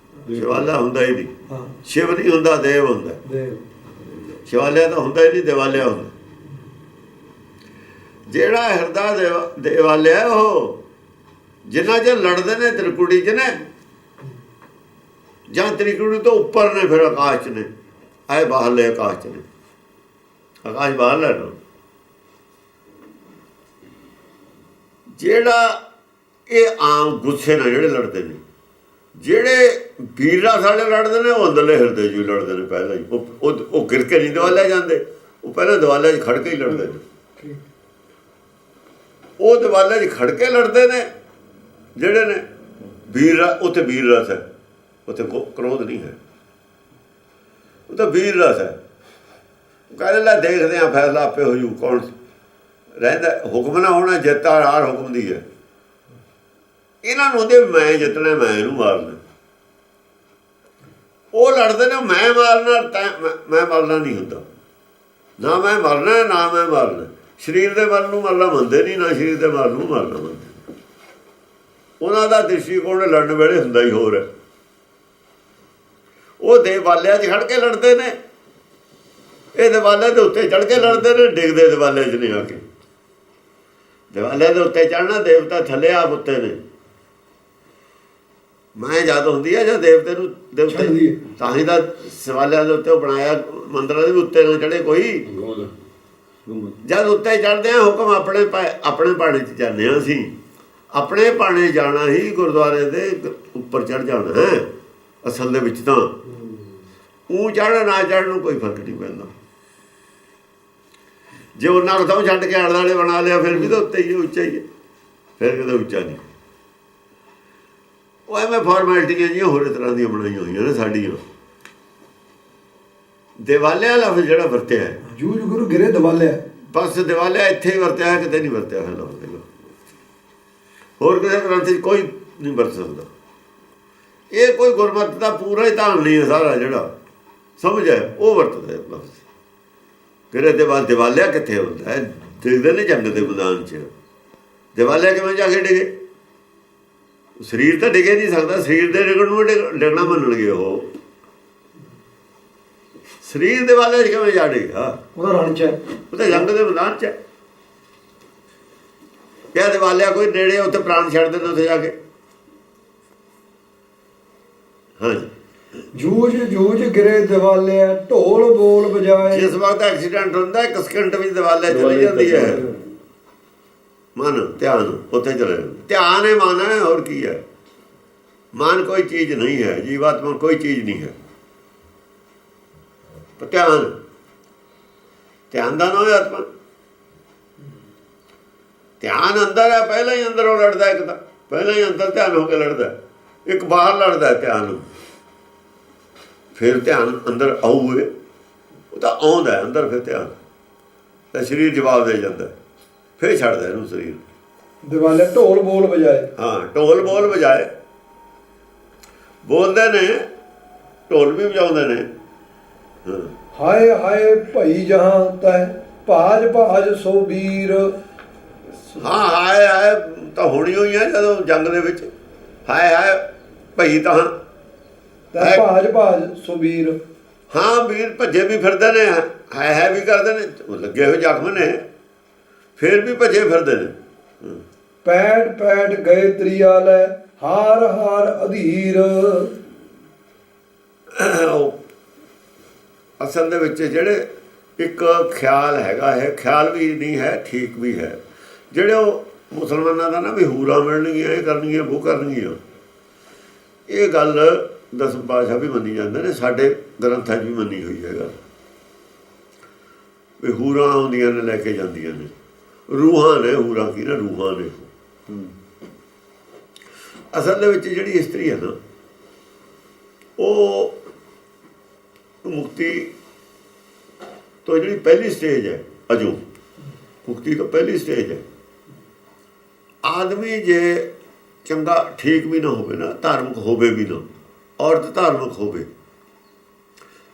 ਸ਼ਿਵਾਲਾ ਹੁੰਦਾ ਹੀ ਨਹੀਂ। ਸ਼ਿਵ ਨਹੀਂ ਹੁੰਦਾ, ਦੇਵ ਹੁੰਦਾ। ਸ਼ਿਵਾਲਿਆ ਤਾਂ ਹੁੰਦਾ ਹੀ ਨਹੀਂ, ਦਿਵਾਲਿਆ ਹੁੰਦਾ। ਜਿਹੜਾ ਹਿਰਦਾ ਦਿਵਾਲਿਆ, ਉਹ ਜਿੰਨਾ ਚਿਰ ਲੜਦੇ ਨੇ ਤ੍ਰਿਕੁਟੀ 'ਚ ਨੇ, ਜਾਂ ਤ੍ਰਿਕੁਟੀ ਤੋਂ ਉੱਪਰ ਨੇ, ਫਿਰ ਆਕਾਸ਼ 'ਚ ਨੇ, ਆਏ ਬਾਹਰਲੇ ਆਕਾਸ਼ 'ਚ ਨੇ। ਆਕਾਸ਼ ਬਾਹਰਲਾ ਨਾ, ਜਿਹੜਾ ਇਹ ਆਮ ਗੁੱਸੇ ਨਾਲ ਜਿਹੜੇ ਲੜਦੇ ਨੇ, ਜਿਹੜੇ ਵੀਰ ਰਸ ਵਾਲੇ ਲੜਦੇ ਨੇ, ਉਹ ਅੰਦਰਲੇ ਹਿਰਦੇ 'ਚ ਵੀ ਲੜਦੇ ਨੇ ਪਹਿਲਾਂ ਹੀ। ਉਹ ਗਿਰ ਕੇ ਨਹੀਂ ਦਿਵਾਲਿਆ ਜਾਂਦੇ, ਉਹ ਪਹਿਲਾਂ ਦਿਵਾਲਿਆ 'ਚ ਖੜ ਕੇ ਹੀ ਲੜਦੇ ਨੇ। ਉਹ ਦਿਵਾਲਿਆ 'ਚ ਖੜ ਕੇ ਲੜਦੇ ਨੇ ਜਿਹੜੇ ਨੇ ਵੀਰ। ਉੱਥੇ ਵੀਰ ਰਸ ਹੈ, ਉੱਥੇ ਕ੍ਰੋਧ ਨਹੀਂ ਹੈ, ਉਹ ਤਾਂ ਵੀਰ ਰਸ ਹੈ। ਕਹਿੰਦੇ ਲੈ ਦੇਖਦੇ ਹਾਂ, ਫੈਸਲਾ ਆਪੇ ਹੋ ਜੂ, ਕੌਣ ਰਹਿੰਦਾ। ਹੁਕਮ ਨਾ ਹੋਣਾ, ਜਿੱਤ ਹਾਰ ਹੁਕਮ ਦੀ ਹੈ। ਇਹਨਾਂ ਨੂੰ ਉਹਦੇ ਮੈਂ ਜਿੱਤਣਾ, ਮੈਂ ਇਹਨੂੰ ਮਾਰਨਾ। ਉਹ ਲੜਦੇ ਨੇ ਮੈਂ ਮਾਰਨਾ, ਮੈਂ ਮਰਨਾ ਨਹੀਂ ਹੁੰਦਾ। ਨਾ ਮੈਂ ਮਰਨਾ, ਨਾ ਮੈਂ ਮਾਰਨਾ। ਸਰੀਰ ਦੇ ਮਰਨ ਨੂੰ ਮਰਨਾ ਮੰਨਦੇ ਨਹੀਂ, ਨਾ ਸਰੀਰ ਦੇ ਮਰਨ ਨੂੰ ਮਰਨਾ ਮੰਨਦੇ। ਉਹਨਾਂ ਦਾ ਦ੍ਰਿਸ਼ਟੀਕੋਣ ਲੜਨ ਵੇਲੇ ਹੁੰਦਾ ਹੀ ਹੋਰ ਹੈ। ਉਹ ਦਿਵਾਲਿਆਂ 'ਚ ਖੜ ਕੇ ਲੜਦੇ ਨੇ, ਇਹ ਦਿਵਾਲਿਆਂ ਦੇ ਉੱਤੇ ਚੜ੍ਹ ਕੇ ਲੜਦੇ ਨੇ, ਡਿੱਗਦੇ ਦਿਵਾਲਿਆਂ 'ਚ ਨਹੀਂ ਆ ਕੇ। ਦਿਵਾਲਿਆਂ ਦੇ ਉੱਤੇ ਚੜ੍ਹਨਾ, ਦੇਵਤਾ ਥੱਲੇ ਆਪ ਉੱਤੇ ਨੇ। ਮੈਂ ਜਦ ਹੁੰਦੀ ਹੈ ਜਾਂ ਦੇਵਤੇ ਨੂੰ, ਦੇਵਤੇ ਤਾਂ ਹੀ ਤਾਂ ਸਵਾਲਿਆਂ ਦੇ ਉੱਤੇ ਉਹ ਬਣਾਇਆ, ਮੰਦਰਾਂ ਦੇ ਵੀ ਉੱਤੇ ਨਾ ਚੜ੍ਹੇ ਕੋਈ। ਜਦ ਉੱਤੇ ਚੜ੍ਹਦੇ ਹਾਂ, ਹੁਕਮ ਆਪਣੇ ਭਾਣੇ 'ਚ ਜਾਂਦੇ ਹਾਂ ਅਸੀਂ। ਆਪਣੇ ਭਾਣੇ ਜਾਣਾ ਹੀ ਗੁਰਦੁਆਰੇ ਦੇ ਉੱਪਰ ਚੜ੍ਹ ਜਾਣਾ ਹੈ ਅਸਲ ਦੇ ਵਿੱਚ। ਤਾਂ ਉਹ ਚੜ੍ਹਨਾ ਨਾ ਚੜ੍ਹਨ ਨੂੰ ਕੋਈ ਫਰਕ ਨਹੀਂ ਪੈਂਦਾ। ਜੇ ਉਹਨਾਂ ਨੂੰ ਤਾਂ ਛੱਡ ਕੇ ਆਲੇ ਦੁਆਲੇ ਬਣਾ ਲਿਆ, ਫਿਰ ਵੀ ਤਾਂ ਉੱਤੇ ਹੀ ਉੱਚਾ ਹੀ ਹੈ, ਫਿਰ ਕਿਤੇ ਉੱਚਾ ਨਹੀਂ। ਉਹ ਐਵੇਂ ਫਾਰਮੈਲਿਟੀਆਂ ਜਿਹੀਆਂ ਹੋਰ ਤਰ੍ਹਾਂ ਦੀਆਂ ਬਣਾਈਆਂ ਹੋਈਆਂ ਨੇ ਸਾਡੀਆਂ। ਦਿਵਾਲਿਆ ਲਫ਼ਜ਼ ਜਿਹੜਾ ਵਰਤਿਆ ਹੈ, ਜੂਝ ਗੁਰੂ ਗਿਰੇ ਦਿਵਾਲਿਆ, ਬਸ ਦਿਵਾਲਿਆ ਇੱਥੇ ਹੀ ਵਰਤਿਆ ਹੈ, ਕਿਤੇ ਨਹੀਂ ਵਰਤਿਆ ਹੋਇਆ ਲਫ਼ਜ਼। ਹੋਰ ਕਿਸੇ ਗ੍ਰੰਥ 'ਚ ਕੋਈ ਨਹੀਂ ਵਰਤ ਸਕਦਾ। ਇਹ ਕੋਈ ਗੁਰਮਤਿ ਦਾ ਪੂਰਾ ਹੀ ਧਾਨ ਨਹੀਂ ਹੈ, ਸਾਰਾ ਜਿਹੜਾ ਸਮਝ ਹੈ ਉਹ ਵਰਤਦਾ ਹੈ ਲਫ਼ਜ਼। ਗਿਰੇ ਦਿਵਾਲਿਆ ਕਿੱਥੇ ਹੁੰਦਾ ਹੈ? ਦੇਖਦੇ ਨੇ ਜੰਗ ਦੇ ਮੈਦਾਨ 'ਚ ਦਿਵਾਲਿਆ ਕਿਵੇਂ ਜਾ ਕੇ ਡਿਗੇ? ਸਰੀਰ ਤਾਂ ਡਿਗੇ ਨਹੀਂ ਸਕਦਾ, ਸਰੀਰ ਦੇ ਡਿੱਗਣ ਨੂੰ ਡਿੱਗਣਾ ਮੰਨਣਗੇ ਉਹ। ਸਰੀਰ ਦਿਵਾਲਿਆ 'ਚ ਕਿਵੇਂ ਜਾ ਡਿੱਗਾ? ਉਹਦਾ ਰਣ 'ਚ ਹੈ, ਉਹਦਾ ਜੰਗ ਦੇ ਮੈਦਾਨ 'ਚ ਹੈ। ਕਿਆ ਦਿਵਾਲਿਆ ਕੋਈ ਨੇੜੇ ਉੱਥੇ ਪ੍ਰਾਣ ਛੱਡ ਦਿੰਦੇ ਉੱਥੇ ਜਾ ਕੇ? ਹਾਂਜੀ, ਜੂਝ ਜੂਝ ਗਿਰੇ ਦਿਵਾਲਿਆ, ਢੋਲ ਬੋਲ ਬਜਾਏ। ਜਿਸ ਵਕਤ ਐਕਸੀਡੈਂਟ ਹੁੰਦਾ 1 ਸਕਿੰਟ ਵਿੱਚ ਦਿਵਾਲਿਆ ਚਲੀ ਜਾਂਦੀ ਹੈ। ਮਨ ਧਿਆਨ ਉੱਥੇ ਚਲੇ ਜਾਂਦਾ। ਧਿਆਨ ਹੈ ਮਨ ਹੈ, ਹੋਰ ਕੀ ਹੈ? ਮਨ ਕੋਈ ਚੀਜ਼ ਨਹੀਂ ਹੈ, ਜੀਵਾਤਮਾ ਕੋਈ ਚੀਜ਼ ਨਹੀਂ ਹੈ। ਪਰ ਧਿਆਨ ਦਾ ਨਾਮ ਹੈ ਆਤਮਾ। ਧਿਆਨ ਅੰਦਰ ਹੈ, ਪਹਿਲਾਂ ਹੀ ਅੰਦਰੋਂ ਲੜਦਾ। ਇੱਕ ਤਾਂ ਪਹਿਲਾਂ ਹੀ ਅੰਦਰ ਧਿਆਨ ਹੋ ਕੇ ਲੜਦਾ, ਇੱਕ ਬਾਹਰ ਲੜਦਾ ਧਿਆਨ। ਫਿਰ ਧਿਆਨ ਅੰਦਰ ਆਊਗੇ, ਉਹ ਤਾਂ ਆਉਂਦਾ ਅੰਦਰ। ਫਿਰ ਧਿਆਨ ਤਾਂ ਸਰੀਰ ਜਵਾਬ ਦੇ ਜਾਂਦਾ, ਫਿਰ ਛੱਡਦਾ ਇਹਨੂੰ ਸਰੀਰ। ਦਿਵਾਲੇ ਢੋਲ ਬੋਲ ਵਜਾਏ। ਹਾਂ, ਢੋਲ ਬੋਲ ਵਜਾਏ, ਬੋਲਦੇ ਨੇ, ਢੋਲ ਵੀ ਵਜਾਉਂਦੇ ਨੇ। ਹਾਏ ਹਾਏ ਭਈ ਜਹਾਂ ਤੈ, ਭਾਜ ਭਾਜ ਸੋ ਵੀਰ। ਹਾਂ, ਹਾਏ ਹਾਏ ਤਾਂ ਹੋਣੀ ਹੋਈ ਹੈ ਜਦੋਂ ਜੰਗ ਦੇ ਵਿੱਚ। ਹਾਏ ਹਾਏ ਭਈ ਤਾਂ ਭਾਜ ਭਾਜ ਸੋ ਵੀਰ। ਹਾਂ, ਵੀਰ ਭੱਜੇ ਵੀ ਫਿਰਦੇ ਨੇ, ਹਾਏ ਹਾਏ ਵੀ ਕਰਦੇ ਨੇ, ਉਹ ਲੱਗੇ ਹੋਏ ਜ਼ਖਮ ਨੇ, ਫਿਰ ਵੀ ਭੱਜੇ ਫਿਰਦੇ ਨੇ। ਪੈਟ ਪੈਟ ਗਏ ਤਰੀਆ ਲੈ, ਹਾਰ ਹਾਰ ਅਧੀਰ। ਅਸਲ ਦੇ ਵਿੱਚ ਜਿਹੜੇ ਇੱਕ ਖਿਆਲ ਹੈਗਾ ਹੈ, ਖਿਆਲ ਵੀ ਨਹੀਂ ਹੈ, ਠੀਕ ਵੀ ਹੈ। ਜਿਹੜੇ ਉਹ ਮੁਸਲਮਾਨਾਂ ਦਾ ਨਾ ਵੀ ਹੂਰਾਂ ਮਿਲਣਗੀਆਂ, ਇਹ ਕਰਨਗੀਆਂ, ਉਹ ਕਰਨਗੀਆਂ, ਇਹ ਗੱਲ ਦਸਮ ਪਾਤਸ਼ਾਹ ਵੀ ਮੰਨੀ ਜਾਂਦੇ ਨੇ, ਸਾਡੇ ਗ੍ਰੰਥਾਂ 'ਚ ਵੀ ਮੰਨੀ ਹੋਈ ਹੈ ਗੱਲ ਵੀ ਹੂਰਾਂ ਆਉਂਦੀਆਂ ਨੇ, ਲੈ ਕੇ ਜਾਂਦੀਆਂ ਨੇ। ਰੂਹਾਂ ਨੇ, ਹੂਰਾਂ ਕੀ ਨੇ? ਰੂਹਾਂ ਨੇ। ਅਸਲ ਦੇ ਵਿੱਚ ਜਿਹੜੀ ਇਸਤਰੀ ਹੈ ਨਾ, ਉਹ ਮੁਕਤੀ ਤੋਂ ਜਿਹੜੀ ਪਹਿਲੀ ਸਟੇਜ ਹੈ, ਅਜੋ ਮੁਕਤੀ ਤੋਂ ਪਹਿਲੀ ਸਟੇਜ ਹੈ। ਆਦਮੀ ਜੇ ਚੰਗਾ ਠੀਕ ਵੀ ਨਾ ਹੋਵੇ ਨਾ, ਧਾਰਮਿਕ ਹੋਵੇ ਵੀ ਨਾ, ਔਰਤ ਧਾਰਮਿਕ ਹੋਵੇ,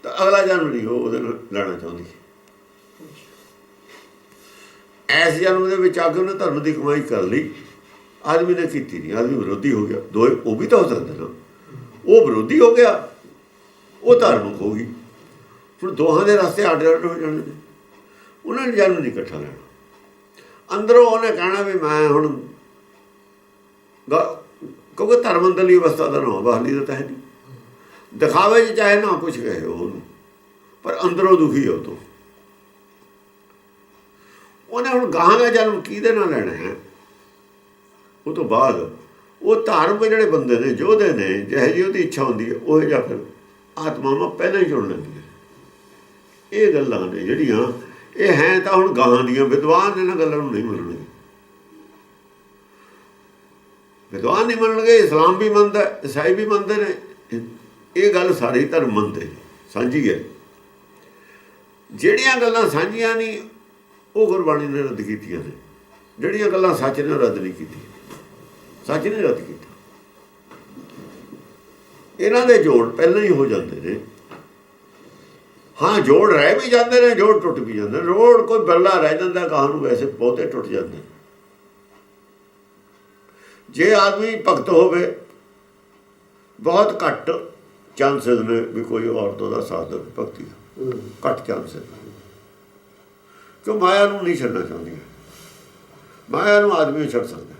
ਤਾਂ ਅਗਲਾ ਜਨਮ ਨਹੀਂ ਉਹ ਉਹਦੇ ਨਾਲ ਲੈਣਾ ਚਾਹੁੰਦੀ। ਐਸ ਜਨਮ ਦੇ ਵਿੱਚ ਆ ਕੇ ਉਹਨੇ ਧਰਮ ਦੀ ਕਮਾਈ ਕਰ ਲਈ, ਆਦਮੀ ਨੇ ਕੀਤੀ ਨਹੀਂ, ਆਦਮੀ ਵਿਰੋਧੀ ਹੋ ਗਿਆ। ਦੋਏ ਉਹ ਵੀ ਤਾਂ ਹੋ ਸਕਦੇ ਨਾ, ਉਹ ਵਿਰੋਧੀ ਹੋ ਗਿਆ, ਉਹ ਧਾਰਮਿਕ ਹੋ ਗਈ। ਹੁਣ ਦੋਹਾਂ ਦੇ ਰਸਤੇ ਅੱਡ ਅੱਡ ਹੋ ਜਾਣੇ ਨੇ, ਉਹਨਾਂ ਨੇ ਜਨਮ ਨਹੀਂ ਇਕੱਠਾ ਲੈਣਾ। ਅੰਦਰੋਂ ਉਹਨੇ ਕਹਿਣਾ ਵੀ ਮੈਂ ਹੁਣ, ਕਿਉਂਕਿ ਧਰਮ ਅੰਦਰਲੀ ਅਵਸਥਾ ਦਾ ਨਾ, ਬਾਹਰਲੀ ਦਾ ਤਾਂ ਹੈ ਨਹੀਂ। ਦਿਖਾਵੇ 'ਚ ਚਾਹੇ ਨਾ ਕੁਛ ਕਹੇ ਉਹਨੂੰ, ਪਰ ਅੰਦਰੋਂ ਦੁਖੀ ਹੋ ਤੋਂ। ਉਹਨੇ ਹੁਣ ਗਾਹਾਂ ਦਾ ਜਨਮ ਕਿਹਦੇ ਨਾਲ ਲੈਣਾ ਹੈ? ਉਹ ਤੋਂ ਬਾਅਦ ਉਹ ਧਾਰਮਿਕ ਜਿਹੜੇ ਬੰਦੇ ਨੇ, ਯੋਧੇ ਨੇ, ਜਿਹੋ ਜਿਹੀ ਉਹਦੀ ਇੱਛਾ ਹੁੰਦੀ ਹੈ, ਉਹ ਜਾਂ ਫਿਰ ਆਤਮਾਵਾਂ ਪਹਿਲਾਂ ਹੀ ਚੁਣ ਲੈਂਦੀਆਂ। ਇਹ ਗੱਲਾਂ ਨੇ ਜਿਹੜੀਆਂ, ਇਹ ਹੈ ਤਾਂ ਹੁਣ ਗਾਹਾਂ ਦੀਆਂ। ਵਿਦਵਾਨ ਇਹਨਾਂ ਗੱਲਾਂ ਨੂੰ ਨਹੀਂ ਮੰਨਣਗੇ, ਵਿਦਵਾਨ ਨਹੀਂ ਮੰਨਣਗੇ। ਇਸਲਾਮ ਵੀ ਮੰਨਦਾ, ਈਸਾਈ ਵੀ ਮੰਨਦੇ ਨੇ, ਇਹ ਗੱਲ ਸਾਰੇ ਧਰਮ ਮੰਨਦੇ, ਸਾਂਝੀ ਹੈ। ਜਿਹੜੀਆਂ ਗੱਲਾਂ ਸਾਂਝੀਆਂ ਨਹੀਂ, ਉਹ ਗੁਰਬਾਣੀ ਨੇ ਰੱਦ ਕੀਤੀਆਂ ਨੇ। ਜਿਹੜੀਆਂ ਗੱਲਾਂ ਸੱਚ ਨੇ, ਰੱਦ ਨਹੀਂ ਕੀਤੀਆਂ, ਸੱਚ ਨੇ ਰੱਦ ਕੀਤਾ। ਇਹਨਾਂ ਦੇ ਜੋੜ ਪਹਿਲਾਂ ਹੀ ਹੋ ਜਾਂਦੇ ਨੇ। ਹਾਂ, ਜੋੜ ਰਹਿ ਵੀ ਜਾਂਦੇ ਨੇ, ਜੋੜ ਟੁੱਟ ਵੀ ਜਾਂਦੇ ਨੇ। ਰੋੜ ਕੋਈ ਬੱਲਾ ਰਹਿ ਜਾਂਦਾ, ਗਾਹਾਂ ਨੂੰ ਵੈਸੇ ਬਹੁਤੇ ਟੁੱਟ ਜਾਂਦੇ। ਜੇ ਆਦਮੀ ਭਗਤ ਹੋਵੇ, ਬਹੁਤ ਘੱਟ ਚਾਂਸਸ ਨੇ ਵੀ ਕੋਈ ਔਰਤ ਉਹਦਾ ਸਾਥ ਦੇਵੇ ਭਗਤੀ ਦਾ, ਘੱਟ ਚਾਂਸਸ। ਕਿਉਂ? ਮਾਇਆ ਨੂੰ ਨਹੀਂ ਛੱਡਣਾ ਚਾਹੁੰਦੀ। ਮਾਇਆ ਨੂੰ ਆਦਮੀ ਛੱਡ ਸਕਦਾ,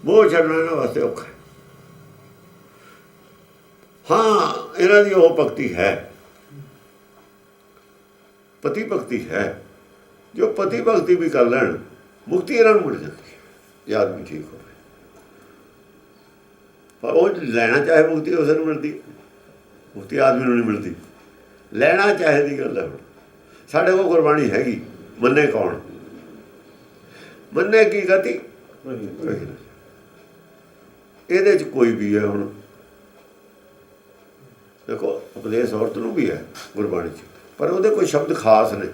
ਮੋਹ ਛੱਡਣਾ ਇਹਨਾਂ ਵਾਸਤੇ ਔਖਾ ਹੈ। ਹਾਂ, ਇਹਨਾਂ ਦੀ ਉਹ ਭਗਤੀ ਹੈ, ਪਤੀ ਭਗਤੀ ਹੈ। ਜੋ ਪਤੀ ਭਗਤੀ ਵੀ ਕਰ ਲੈਣ, ਮੁਕਤੀ ਇਹਨਾਂ ਨੂੰ ਮਿਲ ਜਾਂਦੀ ਹੈ, ਜੇ ਆਦਮੀ ਠੀਕ ਹੋਵੇ। ਪਰ ਉਹ ਲੈਣਾ ਚਾਹੇ ਮੁਕਤੀ ਉਸ ਨੂੰ ਮਿਲਦੀ, ਮੁਕਤੀ ਆਦਮੀ ਨੂੰ ਨਹੀਂ ਮਿਲਦੀ। ਲੈਣਾ ਚਾਹੇ ਦੀ ਗੱਲ ਹੈ। ਹੁਣ ਸਾਡੇ ਕੋਲ ਗੁਰਬਾਣੀ ਹੈਗੀ, ਮੰਨੇ ਕੌਣ? ਮੰਨੇ ਕੀ ਗਤੀ? ਇਹਦੇ 'ਚ ਕੋਈ ਵੀ ਹੈ। ਹੁਣ ਦੇਖੋ ਉਪਦੇਸ਼ ਔਰਤ ਨੂੰ ਵੀ ਹੈ ਗੁਰਬਾਣੀ 'ਚ, ਪਰ ਉਹਦੇ ਕੋਈ ਸ਼ਬਦ ਖਾਸ ਨੇ।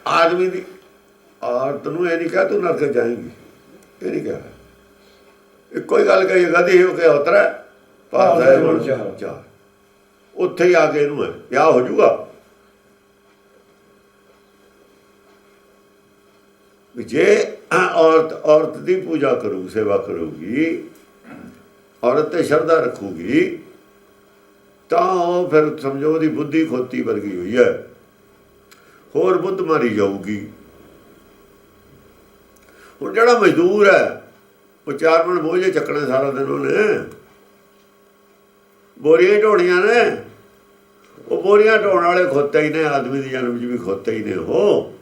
ਆਦਮੀ ਦੀ ਔਰਤ ਨੂੰ ਇਹ ਨਹੀਂ ਕਿਹਾ ਤੂੰ ਨਰਕ ਜਾਏਂਗੀ, ਇਹ ਨਹੀਂ ਕਿਹਾ। ਇੱਕੋ ਹੀ ਗੱਲ ਕਹੀ, ਗਧੀ ਹੋ ਕੇ ਉਤਰਾ ਭਾਰਤ ਚਾਰ, ਉੱਥੇ ਹੀ ਆ ਕੇ ਇਹਨੂੰ ਹੈ ਵਿਆਹ ਹੋ ਜਾਊਗਾ। ਜੇ ਔਰਤ ਦੀ ਪੂਜਾ ਕਰੂ, ਸੇਵਾ ਕਰੂਗੀ, ਔਰਤ ਤੇ ਸ਼ਰਧਾ ਰੱਖੂਗੀ, ਤਾਂ ਉਹ ਫਿਰ ਸਮਝੋ ਉਹਦੀ ਬੁੱਧੀ ਖੋਤੀ ਵਰਗੀ ਹੋਈ ਹੈ, ਹੋਰ ਬੁੱਧ ਮਾਰੀ ਜਾਊਗੀ। ਹੁਣ ਜਿਹੜਾ ਮਜ਼ਦੂਰ ਹੈ ਉਹ 4 ਮਣ ਬੋਝੇ ਚੱਕਣੇ ਸਾਰਾ ਦਿਨ, ਉਹਨੇ ਬੋਰੀਆਂ ਢੋਣੀਆਂ ਨੇ। ਉਹ ਬੋਰੀਆਂ ਢੋਣ ਵਾਲੇ ਖੋਤੇ ਹੀ ਨੇ, ਆਦਮੀ ਦੇ ਜਨਮ 'ਚ ਵੀ ਖੋਤੇ ਹੀ ਨੇ। ਉਹ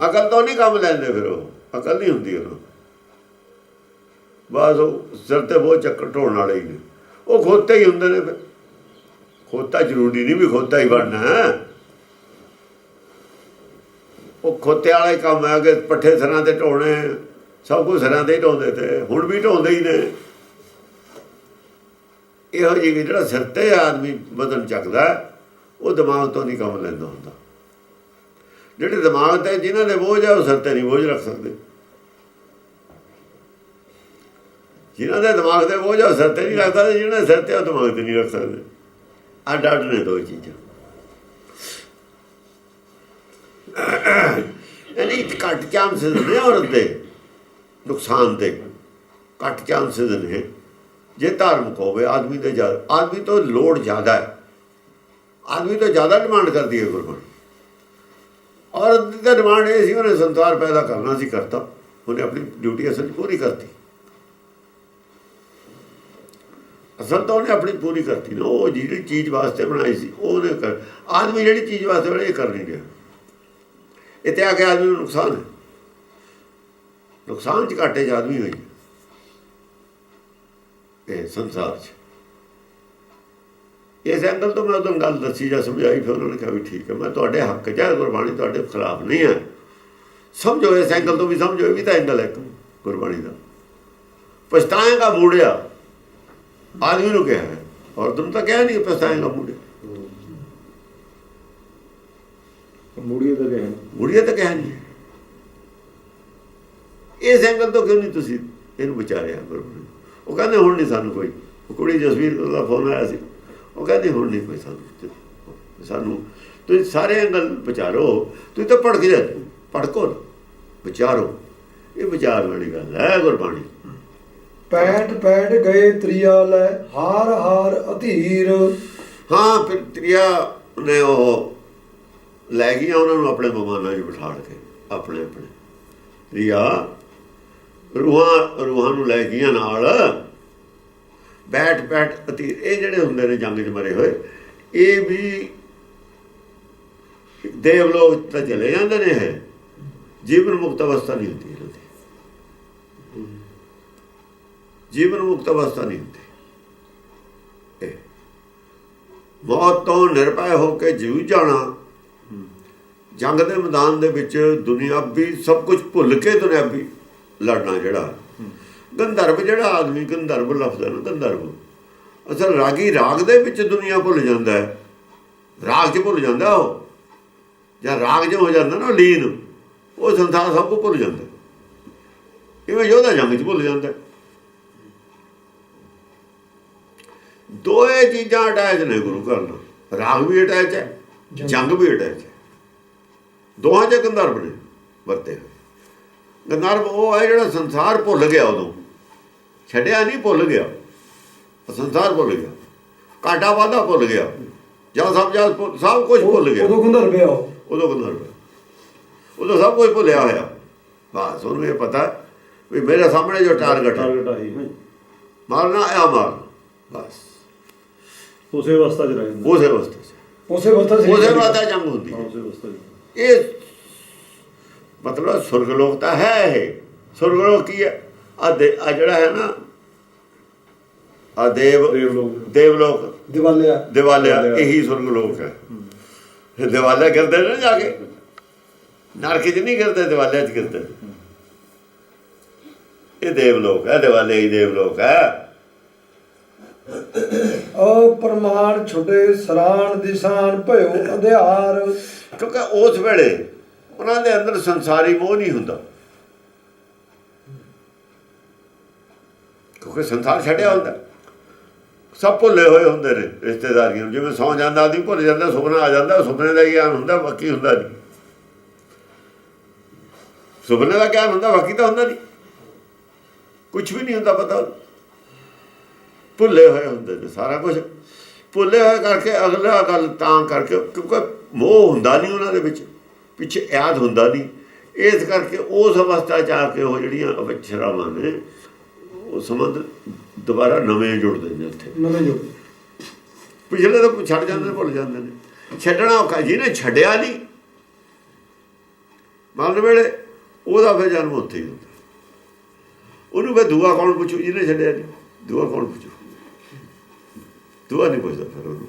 ਅਕਲ ਤੋਂ ਨਹੀਂ ਕੰਮ ਲੈਂਦੇ, ਫਿਰ ਉਹ ਅਕਲ ਨਹੀਂ ਹੁੰਦੀ ਉਹਨੂੰ। ਬਸ ਉਹ ਸਿਰ ਤੇ ਬੋਝ ਚੱਕਰ ਢੋਣ ਵਾਲੇ ਹੀ ਨੇ, ਉਹ ਖੋਤੇ ਹੀ ਹੁੰਦੇ ਨੇ। ਫਿਰ ਖੋਤਾ ਜ਼ਰੂਰੀ ਨਹੀਂ ਵੀ ਖੋਤਾ ਹੀ ਬਣਨਾ, ਉਹ ਖੋਤੇ ਵਾਲਾ ਹੀ ਕੰਮ ਹੈ ਕਿ ਪੱਠੇ ਸਿਰਾਂ ਤੇ ਢੋਣੇ, ਸਭ ਕੁਝ ਸਿਰਾਂ ਤੇ ਹੀ ਢੋਂਦੇ ਤੇ ਹੁਣ ਵੀ ਢੋਂਦੇ ਹੀ ਨੇ। ਇਹੋ ਜਿਹੀ ਜਿਹੜਾ ਸਿਰ ਤੇ ਆਦਮੀ ਬਦਨ ਚੱਕਦਾ, ਉਹ ਦਿਮਾਗ ਤੋਂ ਨਹੀਂ ਕੰਮ ਲੈਂਦਾ ਹੁੰਦਾ। ਜਿਹੜੇ ਦਿਮਾਗ ਤੇ ਜਿਨ੍ਹਾਂ ਦੇ ਬੋਝ ਹੈ ਉਹ ਸਿਰ ਤੇ ਨਹੀਂ ਬੋਝ ਰੱਖ ਸਕਦੇ। ਜਿਨ੍ਹਾਂ ਦੇ ਦਿਮਾਗ ਤੇ ਬੋਝ ਹੈ ਉਹ ਸਿਰ ਤੇ ਨਹੀਂ ਰੱਖ ਸਕਦੇ, ਜਿਹਨਾਂ ਦੇ ਸਿਰ ਤੇ ਉਹ ਦਿਮਾਗ ਤੇ ਨਹੀਂ ਰੱਖ ਸਕਦੇ। ਅੱਡ ਅੱਡ ਨੇ ਦੋ ਚੀਜ਼ਾਂ। ਯਾਨੀ ਘੱਟ ਚਾਂਸਿਸ ਨੇ ਔਰਤ ਦੇ ਨੁਕਸਾਨ ਦੇ, ਘੱਟ ਚਾਂਸਿਸ ਨੇ ਜੇ ਧਾਰਮਿਕ ਹੋਵੇ। ਆਦਮੀ ਦੇ ਜ਼ਿਆਦਾ, ਆਦਮੀ ਤੋਂ ਲੋੜ ਜ਼ਿਆਦਾ ਹੈ, ਆਦਮੀ ਤੋਂ ਜ਼ਿਆਦਾ ਡਿਮਾਂਡ ਕਰਦੀ ਹੈ ਗੁਰਬਾਣੀ। ਔਰਤ ਦੀ ਤਾਂ ਡਿਮਾਂਡ ਇਹ ਸੀ, ਉਹਨੇ ਸੰਸਾਰ ਪੈਦਾ ਕਰਨਾ ਸੀ, ਕਰਤਾ। ਉਹਨੇ ਆਪਣੀ ਡਿਊਟੀ ਅਸਲ 'ਚ ਪੂਰੀ ਕਰਤੀ। ਅਸਲ ਤਾਂ ਉਹਨੇ ਆਪਣੀ ਪੂਰੀ ਕਰਤੀ ਨਾ। ਉਹ ਜਿਹੜੀ ਚੀਜ਼ ਵਾਸਤੇ ਬਣਾਈ ਸੀ ਉਹਨੇ ਕਰ। ਆਦਮੀ ਜਿਹੜੀ ਚੀਜ਼ ਵਾਸਤੇ ਬਣਾਈ ਇਹ ਕਰ ਨਹੀਂ ਰਿਹਾ। ਇੱਥੇ ਆ ਕੇ ਆਦਮੀ ਨੂੰ ਨੁਕਸਾਨ ਹੈ, ਨੁਕਸਾਨ 'ਚ ਘਾਟੇ 'ਚ ਆਦਮੀ ਹੋਈ ਇਹ ਸੰਸਾਰ 'ਚ। ਇਸ ਐਂਗਲ ਤੋਂ ਮੈਂ ਉਦੋਂ ਗੱਲ ਦੱਸੀ ਜਾਂ ਸਮਝਾਈ, ਫਿਰ ਉਹਨਾਂ ਨੇ ਕਿਹਾ ਵੀ ਠੀਕ ਹੈ, ਮੈਂ ਤੁਹਾਡੇ ਹੱਕ 'ਚ ਹੈ, ਗੁਰਬਾਣੀ ਤੁਹਾਡੇ ਖਿਲਾਫ ਨਹੀਂ ਹੈ। ਸਮਝੋ ਇਸ ਐਂਗਲ ਤੋਂ ਵੀ, ਸਮਝੋ ਇਹ ਵੀ ਤਾਂ ਐਂਗਲ ਹੈ ਗੁਰਬਾਣੀ ਦਾ। ਪਛਤਾਏਗਾ ਮੂੜਿਆ, ਆਦਮੀ ਨੂੰ ਕਿਹਾ ਹੈ, ਔਰਤ ਨੂੰ ਤਾਂ ਕਿਹਾ ਨਹੀਂ ਪਛਤਾਏਗਾ ਮੂੜਿਆ। ਮੁੜੀਏ ਤਾਂ ਕਿਹਾ ਨਹੀਂ। ਇਸ ਐਂਗਲ ਤੋਂ ਕਿਉਂ ਨਹੀਂ ਤੁਸੀਂ ਇਹਨੂੰ ਵਿਚਾਰਿਆ ਗੁਰਬਾਣੀ? ਉਹ ਕਹਿੰਦੇ ਹੁਣ ਨਹੀਂ ਸਾਨੂੰ ਕੋਈ। ਉਹ ਕੁੜੀ ਜਸਵੀਰ ਦਾ ਫੋਨ ਆਇਆ ਸੀ, ਉਹ ਕਹਿੰਦੇ ਹੁਣ ਨਹੀਂ ਕੋਈ ਸਾਨੂੰ ਤੁਸੀਂ ਸਾਰੇ ਐਂਗਲ ਵਿਚਾਰੋ। ਤੁਸੀਂ ਤਾਂ ਭੜਕ ਜਾਂਦੇ, ਭੜਕੋ ਵਿਚਾਰੋ। ਇਹ ਵਿਚਾਰ ਵਾਲੀ ਗੱਲ ਹੈ ਗੁਰਬਾਣੀ। ਪੈਂਟ ਪੈਂਟ ਗਏ ਤ੍ਰਿਆ ਲੈ, ਹਾਰ ਹਾਰ ਅਧੀਰ। ਹਾਂ, ਫਿਰ ਤ੍ਰਿਆ ਨੇ ਉਹ ਲੈ ਗਈਆਂ ਉਹਨਾਂ ਨੂੰ ਆਪਣੇ ਮਹਿਮਾਨਾਂ 'ਚ ਬਿਠਾ ਕੇ, ਆਪਣੇ ਆਪਣੇ ਤ੍ਰਿਆ ਰੂਹਾਂ ਨੂੰ ਲੈ ਗਈਆਂ ਨਾਲ। ਬੈਠ ਬੈਠ ਅਤੀਰ, ਇਹ ਜਿਹੜੇ ਹੁੰਦੇ ਨੇ ਜੰਗ 'ਚ ਮਰੇ ਹੋਏ, ਇਹ ਵੀ ਦੇਵਲੋਕ ਤਾਂ ਚਲੇ ਜਾਂਦੇ ਨੇ। ਇਹ ਜੀਵਨ ਮੁਕਤ ਅਵਸਥਾ ਨਹੀਂ ਹੁੰਦੀ ਇਹਨਾਂ ਦੀ, ਜੀਵਨ ਮੁਕਤ ਅਵਸਥਾ ਨਹੀਂ ਹੁੰਦੀ। ਇਹ ਮੌਤ ਤੋਂ ਨਿਰਭੈ ਹੋ ਕੇ ਜੀਉ ਜਾਣਾ। ਜੰਗ ਦੇ ਮੈਦਾਨ ਦੇ ਵਿੱਚ ਦੁਨਿਆਵੀ ਸਭ ਕੁਝ ਭੁੱਲ ਕੇ ਦੁਨਿਆਵੀ ਲੜਨਾ। ਜਿਹੜਾ ਗੰਧਰਵ, ਜਿਹੜਾ ਆਦਮੀ ਗੰਧਰਵ ਲਫ਼ਜ਼ ਹੈ ਨਾ, ਗੰਧਰਵ ਅਸਲ ਰਾਗੀ ਰਾਗ ਦੇ ਵਿੱਚ ਦੁਨੀਆ ਭੁੱਲ ਜਾਂਦਾ ਹੈ, ਰਾਗ 'ਚ ਭੁੱਲ ਜਾਂਦਾ ਉਹ। ਜਾਂ ਰਾਗ 'ਚ ਹੋ ਜਾਂਦਾ ਨਾ ਲੀਨ, ਉਹ ਸੰਸਾਰ ਸਭ ਕੁਝ ਭੁੱਲ ਜਾਂਦਾ। ਇਵੇਂ ਯੋਧਾ ਜੰਗ 'ਚ ਭੁੱਲ ਜਾਂਦਾ। ਦੋਏ ਚੀਜ਼ਾਂ ਅਟੈਚ ਨੇ ਗੁਰੂ ਘਰ ਨਾਲ। ਰਾਗ ਵੀ ਅਟੈਚ ਹੈ, ਜੰਗ ਵੀ ਅਟੈਚ ਹੈ। ਦੋਹਾਂ 'ਚ ਗੰਧਰਵ ਨੇ ਵਰਤੇ ਹੋਏ। ਗੰਧਰਵ ਉਹ ਹੈ ਜਿਹੜਾ ਸੰਸਾਰ ਭੁੱਲ ਗਿਆ, ਉਦੋਂ ਛੱਡਿਆ ਨਹੀਂ, ਭੁੱਲ ਗਿਆ। ਸੰਸਾਰ ਭੁੱਲ ਗਿਆ, ਘਾਟਾ ਵਾਧਾ ਭੁੱਲ ਗਿਆ, ਜਾਂ ਸਭ ਕੁਝ ਭੁੱਲ ਗਿਆ। ਉਦੋਂ ਗੰਧਰਵ ਪਿਆ, ਉਦੋਂ ਗੰਧਰਵ, ਉਦੋਂ ਸਭ ਕੁਝ ਭੁੱਲਿਆ ਹੋਇਆ। ਬਸ ਉਹਨੂੰ ਇਹ ਪਤਾ ਵੀ ਮੇਰੇ ਸਾਹਮਣੇ ਜੋ ਟਾਰਗੇਟ ਹੈ, ਮਾਰਨਾ ਆ ਮਾਰ, ਬਸ ਉਸੇ ਅਵਸਥਾ 'ਚ ਰਹਿ ਜਾਂਦਾ। ਉਸੇ ਅਵਸਥਾ ਜੰਗ ਹੁੰਦੀ ਹੈ। ਇਹ ਮਤਲਬ ਸੁਰਗਲੋਕ ਤਾਂ ਹੈ। ਇਹ ਸੁਰਗਲੋਕ ਕੀ ਹੈ? ਆ ਜਿਹੜਾ ਹੈ ਨਾ, ਆ ਦੇਵਲੋਕ ਦਿਵਾਲਿਆ, ਇਹੀ ਸੁਰਗਲੋਕ ਹੈ। ਦਿਵਾਲਿਆ ਕਰਦੇ ਨੇ ਜਾ ਕੇ, ਨਰਕ 'ਚ ਨਹੀਂ ਕਰਦੇ, ਦਿਵਾਲਿਆ 'ਚ ਕਰਦੇ। ਇਹ ਦੇਵਲੋਕ ਹੈ, ਦਿਵਾਲੇ ਹੀ ਦੇਵਲੋਕ ਹੈ। ਅਪਰਮਾਣ ਛੁਟੇ ਸਰਾਣ ਦਿਸਾਨ ਭਇਓ ਅੰਧਿਆਰ। ਕਿਉਂਕਿ ਉਸ ਵੇਲੇ ਉਹਨਾਂ ਦੇ ਅੰਦਰ ਸੰਸਾਰੀ ਮੋਹ ਨਹੀਂ ਹੁੰਦਾ, ਕਿਉਂਕਿ ਸੰਸਾਰ ਛੱਡਿਆ ਹੁੰਦਾ। ਸਭ ਭੁੱਲੇ ਹੋਏ ਹੁੰਦੇ ਨੇ ਰਿਸ਼ਤੇਦਾਰੀਆਂ ਨੂੰ, ਜਿਵੇਂ ਸੌਂ ਜਾਂਦਾ ਆਦਮੀ ਭੁੱਲ ਜਾਂਦਾ, ਸੁਪਨਾ ਆ ਜਾਂਦਾ, ਸੁਪਨੇ ਦਾ ਗਿਆਨ ਹੁੰਦਾ, ਬਾਕੀ ਹੁੰਦਾ ਨਹੀਂ। ਸੁਪਨੇ ਦਾ ਗਿਆਨ ਹੁੰਦਾ, ਬਾਕੀ ਤਾਂ ਹੁੰਦਾ ਨਹੀਂ, ਕੁਛ ਵੀ ਨਹੀਂ ਹੁੰਦਾ ਪਤਾ। ਭੁੱਲੇ ਹੋਏ ਹੁੰਦੇ ਨੇ ਸਾਰਾ ਕੁਝ, ਭੁੱਲੇ ਹੋਏ ਕਰਕੇ ਅਗਲਾ ਗੱਲ ਤਾਂ ਕਰਕੇ, ਕਿਉਂਕਿ ਮੋਹ ਹੁੰਦਾ ਨਹੀਂ ਉਹਨਾਂ ਦੇ ਵਿੱਚ, ਪਿੱਛੇ ਯਾਦ ਹੁੰਦਾ ਨਹੀਂ। ਇਸ ਕਰਕੇ ਉਸ ਅਵਸਥਾ 'ਚ ਆ ਕੇ ਉਹ ਜਿਹੜੀਆਂ ਅਵਿਛਰਾਵਾਂ ਨੇ, ਉਹ ਸੰਬੰਧ ਦੁਬਾਰਾ ਨਵੇਂ ਜੁੜਦੇ ਨੇ ਉੱਥੇ, ਨਵੇਂ ਜੁੜਦੇ। ਪਿਛਲੇ ਤਾਂ ਛੱਡ ਜਾਂਦੇ ਨੇ, ਭੁੱਲ ਜਾਂਦੇ ਨੇ। ਛੱਡਣਾ ਔਖਾ, ਜਿਹਨੇ ਛੱਡਿਆ ਨਹੀਂ ਮਰਨ ਵੇਲੇ, ਉਹਦਾ ਫਿਰ ਜਨਮ ਉੱਥੇ ਹੀ ਹੁੰਦਾ। ਉਹਨੂੰ ਫਿਰ ਦੁਆ ਕੌਣ ਪੁੱਛੂ? ਜਿਹਨੇ ਛੱਡਿਆ ਨਹੀਂ, ਦੁਆ ਕੌਣ ਪੁੱਛੂ? ਦੁਆ ਨਹੀਂ ਪੁੱਛਦਾ ਫਿਰ ਉਹਨੂੰ,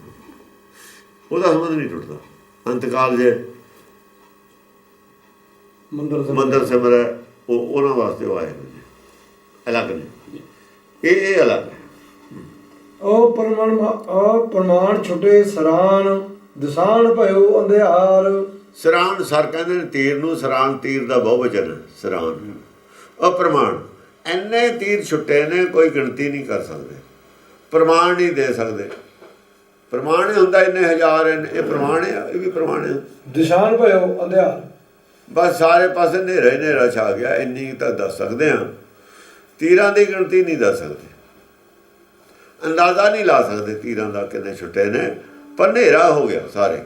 ਉਹਦਾ ਸੰਬੰਧ ਨਹੀਂ ਟੁੱਟਦਾ। ਅੰਤਕਾਲ ਜੇ ਮੰਦਰ ਸਿਮਰ ਹੈ, ਉਹ ਉਹਨਾਂ ਵਾਸਤੇ ਉਹ ਆਏ ਨੇ, ਅਲੱਗ ਨੇ, ਇਹ ਅਲੱਗ ਹੈ। ਅਪਰਮਾਣ ਛੁਟੇ ਸਰਾਣ ਦਿਸਾਨ ਭਇਓ ਅੰਧਿਆਰ। ਸਰਾਣ ਸਰ ਕਹਿੰਦੇ ਨੇ ਤੀਰ ਨੂੰ, ਸਰਾਣ ਤੀਰ ਦਾ ਬਹੁਵਚਨ ਹੈ ਸਰਾਣ। ਅਪਰਮਾਣ, ਇੰਨੇ ਤੀਰ ਛੁੱਟੇ ਨੇ ਕੋਈ ਗਿਣਤੀ ਨਹੀਂ ਕਰ ਸਕਦੇ, ਪ੍ਰਮਾਣ ਨਹੀਂ ਦੇ ਸਕਦੇ। ਪ੍ਰਮਾਣ ਹੀ ਹੁੰਦਾ ਇੰਨੇ ਹਜ਼ਾਰ, ਇਹ ਪ੍ਰਮਾਣ ਆ, ਇਹ ਵੀ ਪ੍ਰਮਾਣ ਹੈ। ਦਿਸਾਨ ਭਇਓ ਅੰਧਿਆਰ, ਬਸ ਸਾਰੇ ਪਾਸੇ ਹਨੇਰਾ ਹੀ ਹਨੇਰਾ ਛਾ ਗਿਆ, ਇੰਨੀ ਤਾਂ ਦੱਸ ਸਕਦੇ ਹਾਂ। ਤੀਰਾਂ ਦੀ ਗਿਣਤੀ ਨਹੀਂ ਦੱਸ ਸਕਦੇ, ਅੰਦਾਜ਼ਾ ਨਹੀਂ ਲਾ ਸਕਦੇ ਤੀਰਾਂ ਦਾ ਕਿੰਨੇ ਛੁੱਟੇ ਨੇ, ਪਰ ਹਨੇਰਾ ਹੋ ਗਿਆ ਸਾਰੇ।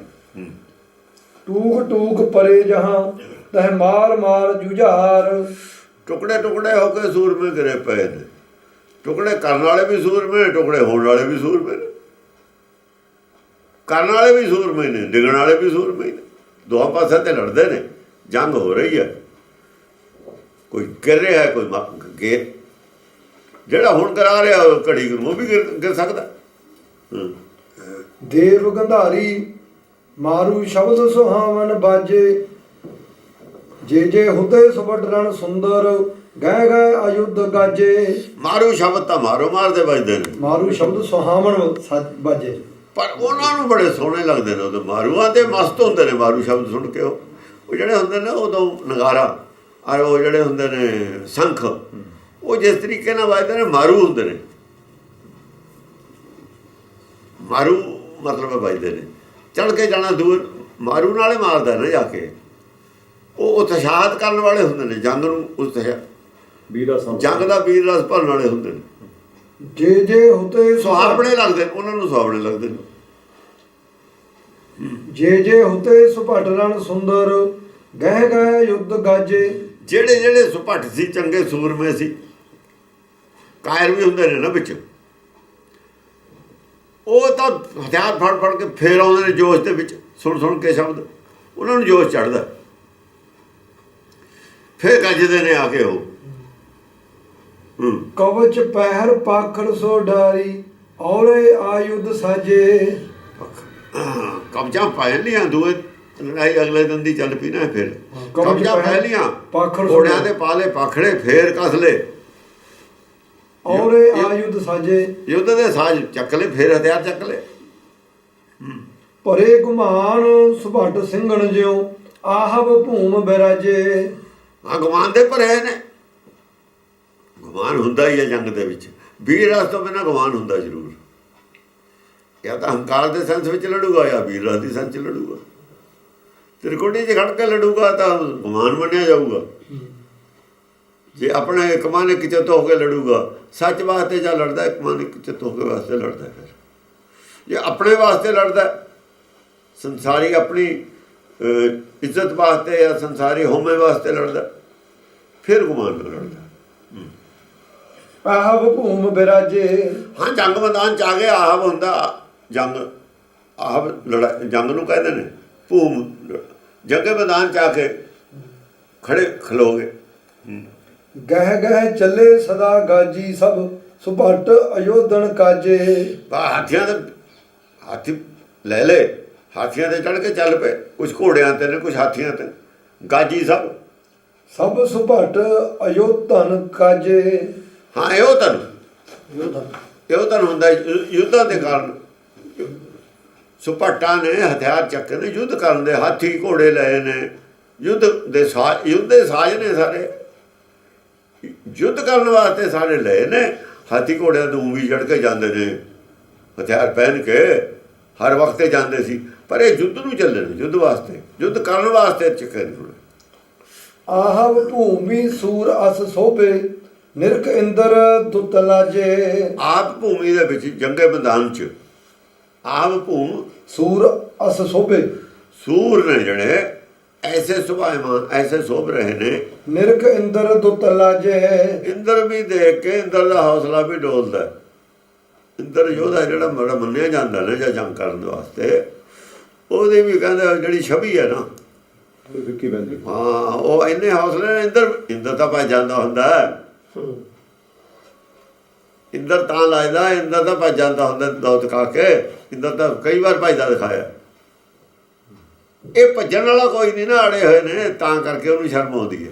ਟੂਕ ਟੂਕ ਪਰੇ ਜਹਾਂ ਤਹ ਮਾਰ ਮਾਰ ਜੁਝਾਰ। ਟੁਕੜੇ ਟੁਕੜੇ ਹੋ ਕੇ ਸੂਰਮੇ ਗਿਰੇ ਪਏ ਨੇ, ਟੁਕੜੇ ਕਰਨ ਵਾਲੇ ਵੀ ਸੂਰਮੇ, ਟੁਕੜੇ ਹੋਣ ਵਾਲੇ ਵੀ ਸੂਰਮੇ ਨੇ। ਕਰਨ ਵਾਲੇ ਵੀ ਸੂਰਮੇ ਨੇ, ਡਿੱਗਣ ਵਾਲੇ ਵੀ ਸੂਰਮੇ ਨੇ, ਦੋਹਾਂ ਪਾਸੇ ਤੇ ਲੜਦੇ ਨੇ। ਜੰਗ ਹੋ ਰਹੀ ਹੈ, ਕੋਈ ਗਿਰ ਰਿਹਾ ਹੈ, ਕੋਈ ਗੇ ਜਿਹੜਾ ਹੁਣ ਕਰਾ ਰਿਹਾ ਘੜੀ ਨੂੰ, ਉਹ ਵੀ ਗਿਰ ਸਕਦਾ। ਦੇਵ ਗੰਧਾਰੀ ਮਾਰੂ ਸ਼ਬਦ ਸੁਹਾਵਨ ਬਾਜੇ। ਜੇ ਹੁਤੇ ਸੁਬਟ ਰਣ ਸੁੰਦਰ ਗਏ ਗਏ ਅਯੁੱਧ ਗਾਜੇ। ਮਾਰੂ ਸ਼ਬਦ ਤਾਂ ਮਾਰੋ ਮਾਰਦੇ ਵੱਜਦੇ ਨੇ, ਮਾਰੂ ਸ਼ਬਦ ਸੁਹਾਵਨ ਬਾਜੇ, ਪਰ ਉਹਨਾਂ ਨੂੰ ਬੜੇ ਸੋਹਣੇ ਲੱਗਦੇ ਨੇ। ਉਹਦੇ ਮਾਰੂਆਂ ਤੇ ਮਸਤ ਹੁੰਦੇ ਨੇ ਮਾਰੂ ਸ਼ਬਦ ਸੁਣ ਕੇ। ਉਹ ਜਿਹੜੇ ਹੁੰਦੇ ਨੇ ਉਦੋਂ ਨਗਾਰਾ, ਔਰ ਉਹ ਜਿਹੜੇ ਹੁੰਦੇ ਨੇ ਸੰਖ, ਉਹ ਜਿਸ ਤਰੀਕੇ ਨਾਲ ਵੱਜਦੇ ਨੇ ਮਾਰੂ ਹੁੰਦੇ ਨੇ। ਮਾਰੂ ਮਤਲਬ ਵੱਜਦੇ ਨੇ, ਚੜ੍ਹ ਕੇ ਜਾਣਾ ਦੂਰ, ਮਾਰੂ ਨਾਲੇ ਮਾਰਦਾ ਨਾ ਜਾ ਕੇ। ਉਹ ਉਤਸ਼ਾਹਤ ਕਰਨ ਵਾਲੇ ਹੁੰਦੇ ਨੇ, ਜੰਗ ਨੂੰ ਜੰਗ ਦਾ ਵੀਰ ਰਸ ਭਰਨ ਵਾਲੇ ਹੁੰਦੇ ਨੇ। ਜੇ ਹੁਤੇ ਸੁਹਾਵਣੇ ਲੱਗਦੇ ਨੇ, ਉਹਨਾਂ ਨੂੰ ਸੁਹਾਵਣੇ ਲੱਗਦੇ ਨੇ। ਜੇ ਹੁਤੇ ਸੁਭਟ ਰਣ ਸੁੰਦਰ ਗਏ ਗਏ ਯੁੱਧ ਗਾਜੇ। ਜਿਹੜੇ ਸੁਭਟ ਸੀ, ਚੰਗੇ ਸੂਰਮੇ ਸੀ, ਕਾਇਰ ਵੀ ਹੁੰਦੇ ਨੇ ਨਾ ਵਿੱਚ, ਉਹ ਤਾਂ ਹਥਿਆਰ ਫੜ ਫੜ ਕੇ ਫੇਰ ਆਉਂਦੇ ਨੇ ਜੋਸ਼ ਦੇ ਵਿੱਚ, ਸੁਣ ਕੇ ਸ਼ਬਦ, ਉਹਨਾਂ ਨੂੰ ਜੋਸ਼ ਚੜ੍ਹਦਾ, ਫੇਰ ਗੱਜਦੇ ਨੇ ਆ ਕੇ ਉਹ। ਕਵਚ ਪਹਿਰ ਪਾਖੜ ਸੋ ਡਾਰੀ ਔਰੇ ਆਯੁਧ ਸਾਜੇ। ਕਬਜਾ ਪੈ ਲਿਆ, ਦੂਏ ਲੜਾਈ ਅਗਲੇ ਦਿਨ ਦੀ ਚੱਲ ਪਈ ਨਾ। ਫਿਰ ਕਬਜਾ ਪੈ ਲਿਆ, ਘੋੜਿਆਂ ਦੇ ਪਾਲੇ ਪਾਖੜੇ ਫੇਰ ਕਸ ਲਏ, ਔਰੇ ਆਯੁਧ ਸਾਜੇ। ਯੁੱਧ ਦੇ ਸਾਜ ਚੱਕ ਲਏ, ਫੇਰ ਹਥਿਆਰ ਚੱਕ ਲਏ। ਭਰੇ ਗੁਮਾਨ ਸੁਭਟ ਸਿੰਘਣ ਜਿਉ ਆਹਬ ਭੂਮ ਬਿਰਾਜੇ। ਗੁਮਾਨ ਦੇ ਭਰੇ ਨੇ, ਗੁਮਾਨ ਹੁੰਦਾ ਹੀ ਹੈ ਜੰਗ ਦੇ ਵਿੱਚ। ਵੀਰ ਰਸ ਤੋਂ ਬਿਨਾਂ ਗੁਮਾਨ ਹੁੰਦਾ ਜ਼ਰੂਰ, ਜਾਂ ਤਾਂ ਹੰਕਾਰ ਦੇ ਸੰਸ ਵਿੱਚ ਲੜੂਗਾ ਜਾਂ ਵੀਰ ਰਸ ਦੀ ਸੰਸ 'ਚ ਲੜੂਗਾ। ਤ੍ਰਿਕੁਟੀ 'ਚ ਖੜ ਕੇ ਲੜੂਗਾ ਤਾਂ ਗੁਮਾਨ ਮੰਨਿਆ ਜਾਊਗਾ। ਜੇ ਆਪਣੇ ਇੱਕ ਮਨ ਇੱਕ ਚਿੱਤ ਹੋ ਕੇ ਲੜੂਗਾ, ਸੱਚ ਵਾਸਤੇ ਜਾਂ ਲੜਦਾ, ਇੱਕ ਮਨ ਇੱਕ ਚਿੱਤ ਹੋ ਕੇ ਵਾਸਤੇ ਲੜਦਾ। ਫਿਰ ਜੇ ਆਪਣੇ ਵਾਸਤੇ ਲੜਦਾ, ਸੰਸਾਰੀ ਆਪਣੀ ਇੱਜ਼ਤ ਵਾਸਤੇ ਜਾਂ ਸੰਸਾਰੀ ਹੋਮੇ ਵਾਸਤੇ ਲੜਦਾ, ਫਿਰ ਗੁਮਾਨ ਨਾਲ ਲੜਦਾ। ਆਹਬ ਭੂਮ ਬਿਰਾਜੇ। ਹਾਂ, ਜੰਗ ਮੈਦਾਨ 'ਚ ਆ ਕੇ ਆਹਬ ਹੁੰਦਾ। ਜੰਗ ਆਹਬ ਜੰਗ ਨੂੰ ਕਹਿੰਦੇ ਨੇ। ਭੂਮ ਜੰਗੇ ਮੈਦਾਨ 'ਚ ਆ ਕੇ ਖੜੇ ਖਲੋਗੇ। ਗਹਿ ਗਹਿ ਚੱਲੇ ਸਦਾ ਗਾਜੀ ਸਭ ਸੁਭਟ ਅਯੋਧਨ ਕਾਜੇ। ਹਾਥੀਆਂ ਦੇ ਹਾਥੀ ਲੈ ਲਏ, ਹਾਥੀਆਂ ਤੇ ਚੜ੍ਹ ਕੇ ਚੱਲ ਪਏ। ਕੁਛ ਘੋੜਿਆਂ ਤੇ ਨੇ, ਕੁਛ ਹਾਥੀਆਂ ਤੇ। ਗਾਜੀ ਸਭ ਸਭ ਸੁਭਟ ਅਯੋਧਨ ਕਾਜੇ। ਹਾਂ ਇਹੋ ਧਨ ਹੁੰਦਾ ਯੁੱਧਾਂ ਦੇ ਕਾਰਨ। ਸੁਭਾਟਾਂ ਨੇ ਹਥਿਆਰ ਚੱਕੇ ਨੇ, ਯੁੱਧ ਕਰਨ ਦੇ, ਹਾਥੀ ਘੋੜੇ ਲਏ ਨੇ, ਯੁੱਧ ਦੇ ਸਾਜ਼ ਨੇ ਸਾਰੇ, ਯੁੱਧ ਕਰਨ ਵਾਸਤੇ ਸਾਰੇ ਲਏ ਨੇ। ਹਾਥੀ ਘੋੜਿਆਂ ਤੋਂ ਵੀ ਚੜ੍ਹ ਕੇ ਜਾਂਦੇ ਨੇ, ਹਥਿਆਰ ਪਹਿਨ ਕੇ ਹਰ ਵਕਤ ਜਾਂਦੇ ਸੀ। ਪਰ ਇਹ ਯੁੱਧ ਨੂੰ ਚੱਲੇ ਨੇ, ਯੁੱਧ ਵਾਸਤੇ, ਯੁੱਧ ਕਰਨ ਵਾਸਤੇ ਚੱਕੇ ਨੇ। ਆਹਵ ਭੂਮੀ ਸੂਰ ਅਸ ਸੋਭੇ, ਨਿਰਖ ਇੰਦਰ ਦੁੱਤ ਲਾਜੇ। ਆਪ ਭੂਮੀ ਦੇ ਵਿੱਚ ਜੰਗੇ ਮੈਦਾਨ 'ਚ ਆਪ ਭੂਮ ਸੂਰ ਅਸ ਸੋਭੇ, ਸੂਰ ਨੇ ਜਿਹੜੇ ਐਸੇ ਸੁਭਾਇਮਾਨ, ਐਸੇ ਸੋਭ ਰਹੇ ਨੇ। ਨਿਰਖ ਇੰਦਰ ਦੁੱਤ ਲਾਜੇ। ਇੰਦਰ ਵੀ ਦੇਖ ਕੇ ਇੰਦਰ ਦਾ ਹੌਸਲਾ ਵੀ ਡੋਲਦਾ। ਇੰਦਰ ਯੋਧਾ ਜਿਹੜਾ ਬੜਾ ਮੰਨਿਆ ਜਾਂਦਾ ਨਾ ਜਾਂ ਜੰਗ ਕਰਨ ਵਾਸਤੇ, ਉਹਦੀ ਵੀ ਕਹਿੰਦੇ ਜਿਹੜੀ ਛਵੀ ਹੈ ਨਾ, ਹਾਂ ਉਹ ਇੰਨੇ ਹੌਸਲੇ ਨੇ। ਇੰਦਰ ਤਾਂ ਭੱਜ ਜਾਂਦਾ ਹੁੰਦਾ, ਇੰਦਰ ਤਾਂ ਲੱਗਦਾ, ਇੰਦਰ ਤਾਂ ਭੱਜ ਜਾਂਦਾ ਹੁੰਦਾ ਦੌਤ ਖਾ ਕੇ। ਇੰਦਰ ਤਾਂ ਕਈ ਵਾਰ ਭੱਜਦਾ ਦਿਖਾਇਆ। ਇਹ ਭੱਜਣ ਵਾਲਾ ਕੋਈ ਨਹੀਂ ਨਾ, ਅੜੇ ਹੋਏ ਨੇ, ਤਾਂ ਕਰਕੇ ਉਹਨੂੰ ਸ਼ਰਮ ਆਉਂਦੀ ਹੈ।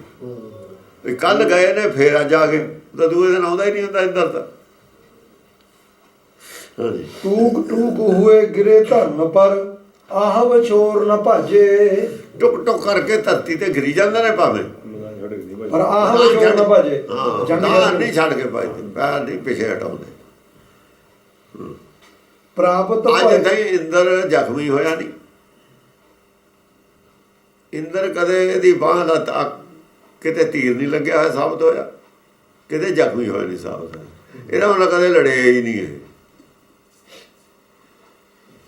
ਕੱਲ ਗਏ ਨੇ ਫੇਰ ਅੱਜ ਆ ਗਏ, ਤਾਂ ਦੂਏ ਦਿਨ ਆਉਂਦਾ ਹੀ ਨਹੀਂ ਹੁੰਦਾ ਇੰਦਰ ਤਾਂ। ਟੂਕ ਟੂਕ ਹੋਏ ਗਿਰੇ ਧਰਨ ਪਰ, ਆਹਵ ਛੋਰ ਨ ਭਾਜੇ। ਟੁਕ ਟੁਕ ਕਰਕੇ ਧਰਤੀ ਤੇ ਗਿਰੀ ਜਾਂਦੇ ਨੇ ਭਾਵੇਂ, ਪਰ ਆਹਵ ਛੋਰ ਨ ਭਾਜੇ। ਹਾਂ ਨਹੀਂ ਛੱਡ ਕੇ ਭੱਜਦੇ, ਪੈਰ ਨਹੀਂ ਪਿੱਛੇ ਹਟਾਉਂਦੇ। ਪ੍ਰਾਪਤ ਅੱਜ ਤਾਈਂ ਇੰਦਰ ਜ਼ਖਮੀ ਹੋਇਆ ਨਹੀਂ। ਇੰਦਰ ਕਦੇ ਇਹਦੀ ਬਾਂਹ ਦਾ ਕਿਤੇ ਤੀਰ ਨਹੀਂ ਲੱਗਿਆ ਹੋਇਆ ਸਾਬਤ ਹੋਇਆ, ਕਿਤੇ ਜ਼ਖਮੀ ਹੋਇਆ ਨਹੀਂ ਸਾਬਤ ਹੋਇਆ। ਇਹਦਾ ਹੁਣ ਕਦੇ ਲੜਿਆ ਹੀ ਨਹੀਂ ਇਹ,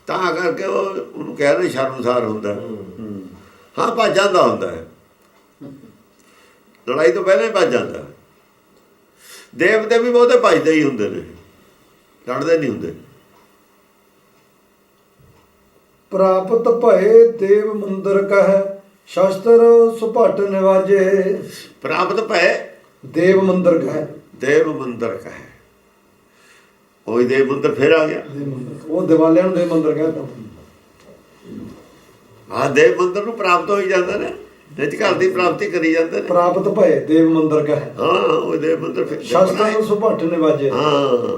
ਤਾਂ ਕਰਕੇ ਉਹਨੂੰ ਕਹਿੰਦੇ ਸ਼ਰਮਸਾਰ ਹੁੰਦਾ। ਹਾਂ ਭੱਜ ਜਾਂਦਾ ਹੁੰਦਾ ਹੈ, ਲੜਾਈ ਤੋਂ ਪਹਿਲਾਂ ਹੀ ਭੱਜ ਜਾਂਦਾ। ਦੇਵਤੇ ਵੀ ਬਹੁਤੇ ਭੱਜਦੇ ਹੀ ਹੁੰਦੇ ਨੇ, ਲੜਦੇ ਨਹੀਂ ਹੁੰਦੇ। ਪ੍ਰਾਪਤ ਭਏ ਦੇਵ ਮੰਦਰ ਕਹਿ, ਸ਼ਸਤਰ ਸੁਭਟ ਨਿਵਾਜੇ। ਪ੍ਰਾਪਤ ਭਏ ਦੇਵ ਮੰਦਰ ਕਹਿ, ਦੇਵ ਮੰਦਰ ਕਹੇ, ਉਹੀ ਦੇਵ ਮੰਦਰ ਫਿਰ ਆ ਗਿਆ। ਉਹ ਦਿਵਾਲਿਆਂ ਨੂੰ ਦੇਵ ਮੰਦਰ ਕਹਿੰਦਾ। ਹਾਂ ਦੇਵ ਮੰਦਰ ਨੂੰ ਪ੍ਰਾਪਤ ਹੋਈ ਜਾਂਦੇ ਨੇ, ਨਿਜ ਘਰ ਦੀ ਪ੍ਰਾਪਤੀ ਕਰੀ ਜਾਂਦੇ ਨੇ। ਪ੍ਰਾਪਤ ਭਏ ਦੇਵ ਮੰਦਰ ਕਹਿ, ਹਾਂ ਉਹ ਦੇਵ ਮੰਦਰ ਫਿਰ ਸ਼ਸਤਰ ਸੁਭਟ ਨਿਵਾਜੇ। ਹਾਂ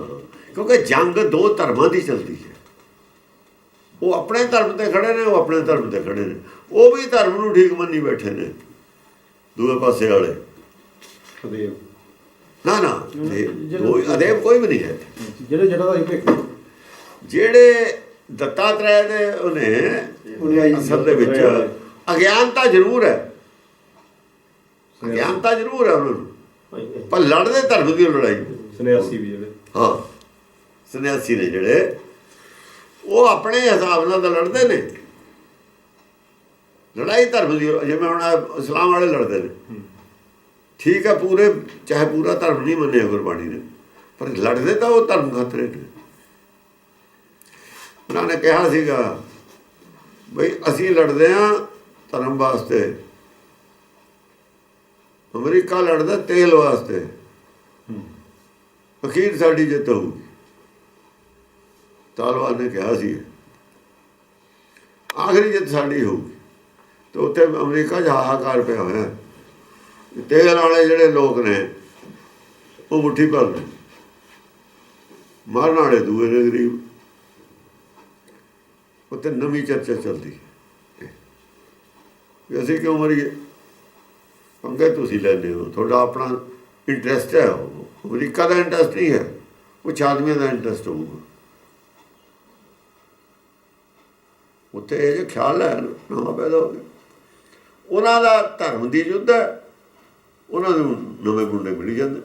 ਕਿਉਂਕਿ ਜੰਗ ਦੋ ਧਰਮਾਂ ਦੀ ਚੱਲਦੀ ਹੈ। ਉਹ ਆਪਣੇ ਧਰਮ ਤੇ ਖੜੇ ਨੇ, ਉਹ ਆਪਣੇ ਧਰਮ ਤੇ ਖੜੇ ਨੇ। ਉਹ ਵੀ ਧਰਮ ਨੂੰ ਠੀਕ ਮੰਨੀ ਬੈਠੇ ਨੇ, ਦੂਏ ਪਾਸੇ ਵਾਲੇ। ਨਾ ਅਦੇਵ ਕੋਈ ਵੀ ਨਹੀਂ ਹੈ। ਜਿਹੜੇ ਦੱਤਾਤਰੇय ਦੇ ਉਹਨੇ ਅਸਲ ਦੇ ਵਿੱਚ ਅਗਿਆਨਤਾ ਜ਼ਰੂਰ ਹੈ, ਅਗਿਆਨਤਾ ਜ਼ਰੂਰ ਹੈ ਉਹਨਾਂ ਨੂੰ, ਪਰ ਲੜਦੇ ਧਰਮ ਦੀ ਲੜਾਈ। ਸੰਨਿਆਸੀ ਵੀ ਜਿਹੜੇ, ਹਾਂ ਸੰਨਿਆਸੀ ਨੇ ਜਿਹੜੇ, ਉਹ ਆਪਣੇ ਹਿਸਾਬ ਨਾਲ ਤਾਂ ਲੜਦੇ ਨੇ ਲੜਾਈ ਧਰਮ ਦੀ। ਜਿਵੇਂ ਹੁਣ ਇਸਲਾਮ ਵਾਲੇ ਲੜਦੇ ਨੇ, ਠੀਕ ਹੈ, ਪੂਰੇ ਚਾਹੇ ਪੂਰਾ ਧਰਮ ਨਹੀਂ ਮੰਨਿਆ ਗੁਰਬਾਣੀ ਨੇ, ਪਰ ਲੜਦੇ ਤਾਂ ਉਹ ਧਰਮ ਖਾਤਰ ਨੇ। ਉਹਨਾਂ ਨੇ ਕਿਹਾ ਸੀਗਾ ਬਈ ਅਸੀਂ ਲੜਦੇ ਹਾਂ ਧਰਮ ਵਾਸਤੇ, ਅਮਰੀਕਾ ਲੜਦਾ ਤੇਲ ਵਾਸਤੇ, ਅਖੀਰ ਸਾਡੀ ਜਿੱਤ ਹੋਊਗੀ। ਤਾਲਿਬਾਨ ਨੇ ਕਿਹਾ ਸੀ ਆਖਰੀ ਜਿੱਤ ਸਾਡੀ ਹੋਊਗੀ। ਤੇ ਉੱਥੇ ਅਮਰੀਕਾ 'ਚ ਹਾਹਾਕਾਰ ਪਿਆ ਹੋਇਆ। ਤੇਲ ਵਾਲੇ ਜਿਹੜੇ ਲੋਕ ਨੇ ਉਹ ਮੁੱਠੀ ਭਰ ਨੇ, ਮਾਰਨ ਵਾਲੇ ਦੂਏ ਨੇ ਗਰੀਬ। ਉੱਥੇ ਨਵੀਂ ਚਰਚਾ ਚੱਲਦੀ ਵੀ ਅਸੀਂ ਕਿਉਂ ਮਰੀਏ, ਪੰਗੇ ਤੁਸੀਂ ਲੈਂਦੇ ਹੋ, ਤੁਹਾਡਾ ਆਪਣਾ ਇੰਟਰਸਟ ਹੈ। ਉਹ ਅਮਰੀਕਾ ਦਾ ਇੰਟਰਸਟ ਨਹੀਂ ਹੈ, ਕੁਛ ਆਦਮੀਆਂ ਦਾ ਇੰਟਰਸਟ ਹੋਊਗਾ। ਉੱਥੇ ਇਹ ਜਿਹੇ ਖਿਆਲ ਹੈ ਨਵਾਂ ਪੈਦਾ ਹੋ ਗਿਆ। ਉਹਨਾਂ ਦਾ ਧਰਮ ਦੀ ਯੁੱਧ ਹੈ, ਉਹਨਾਂ ਨੂੰ ਨਵੇਂ ਗੁੰਡੇ ਮਿਲੀ ਜਾਂਦੇ।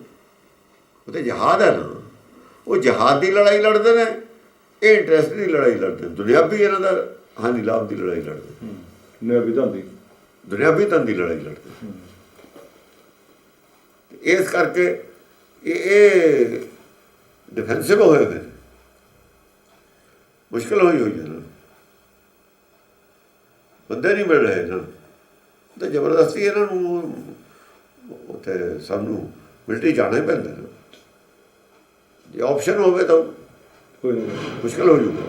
ਉਹ ਤਾਂ ਜਹਾਦ ਹੈ ਨਾ, ਉਹ ਜਹਾਦ ਦੀ ਲੜਾਈ ਲੜਦੇ ਨੇ, ਇਹ ਇੰਟਰਸਟ ਦੀ ਲੜਾਈ ਲੜਦੇ ਨੇ। ਦੁਨਿਆਵੀ ਇਹਨਾਂ ਦਾ ਹਾਨੀ ਲਾਭ ਦੀ ਲੜਾਈ ਲੜਦੇ, ਦੁਨਿਆਵੀ ਧਨ ਦੀ ਲੜਾਈ ਲੜਦੇ। ਇਸ ਕਰਕੇ ਇਹ ਡਿਫੈਂਸਿਵ ਹੋਏ ਹੋਏ, ਮੁਸ਼ਕਿਲ ਹੋਈ ਹੈ। ਬੰਦੇ ਨਹੀਂ ਮਿਲ ਰਹੇ ਇਹਨਾਂ ਨੂੰ, ਤਾਂ ਜ਼ਬਰਦਸਤੀ ਇਹਨਾਂ ਨੂੰ ਉੱਥੇ ਸਾਨੂੰ ਮਿਲਟਰੀ ਜਾਣਾ ਹੀ ਪੈਂਦਾ ਨਾ। ਜੇ ਆਪਸ਼ਨ ਹੋਵੇ ਤਾਂ ਮੁਸ਼ਕਿਲ ਹੋ ਜਾਊਗਾ।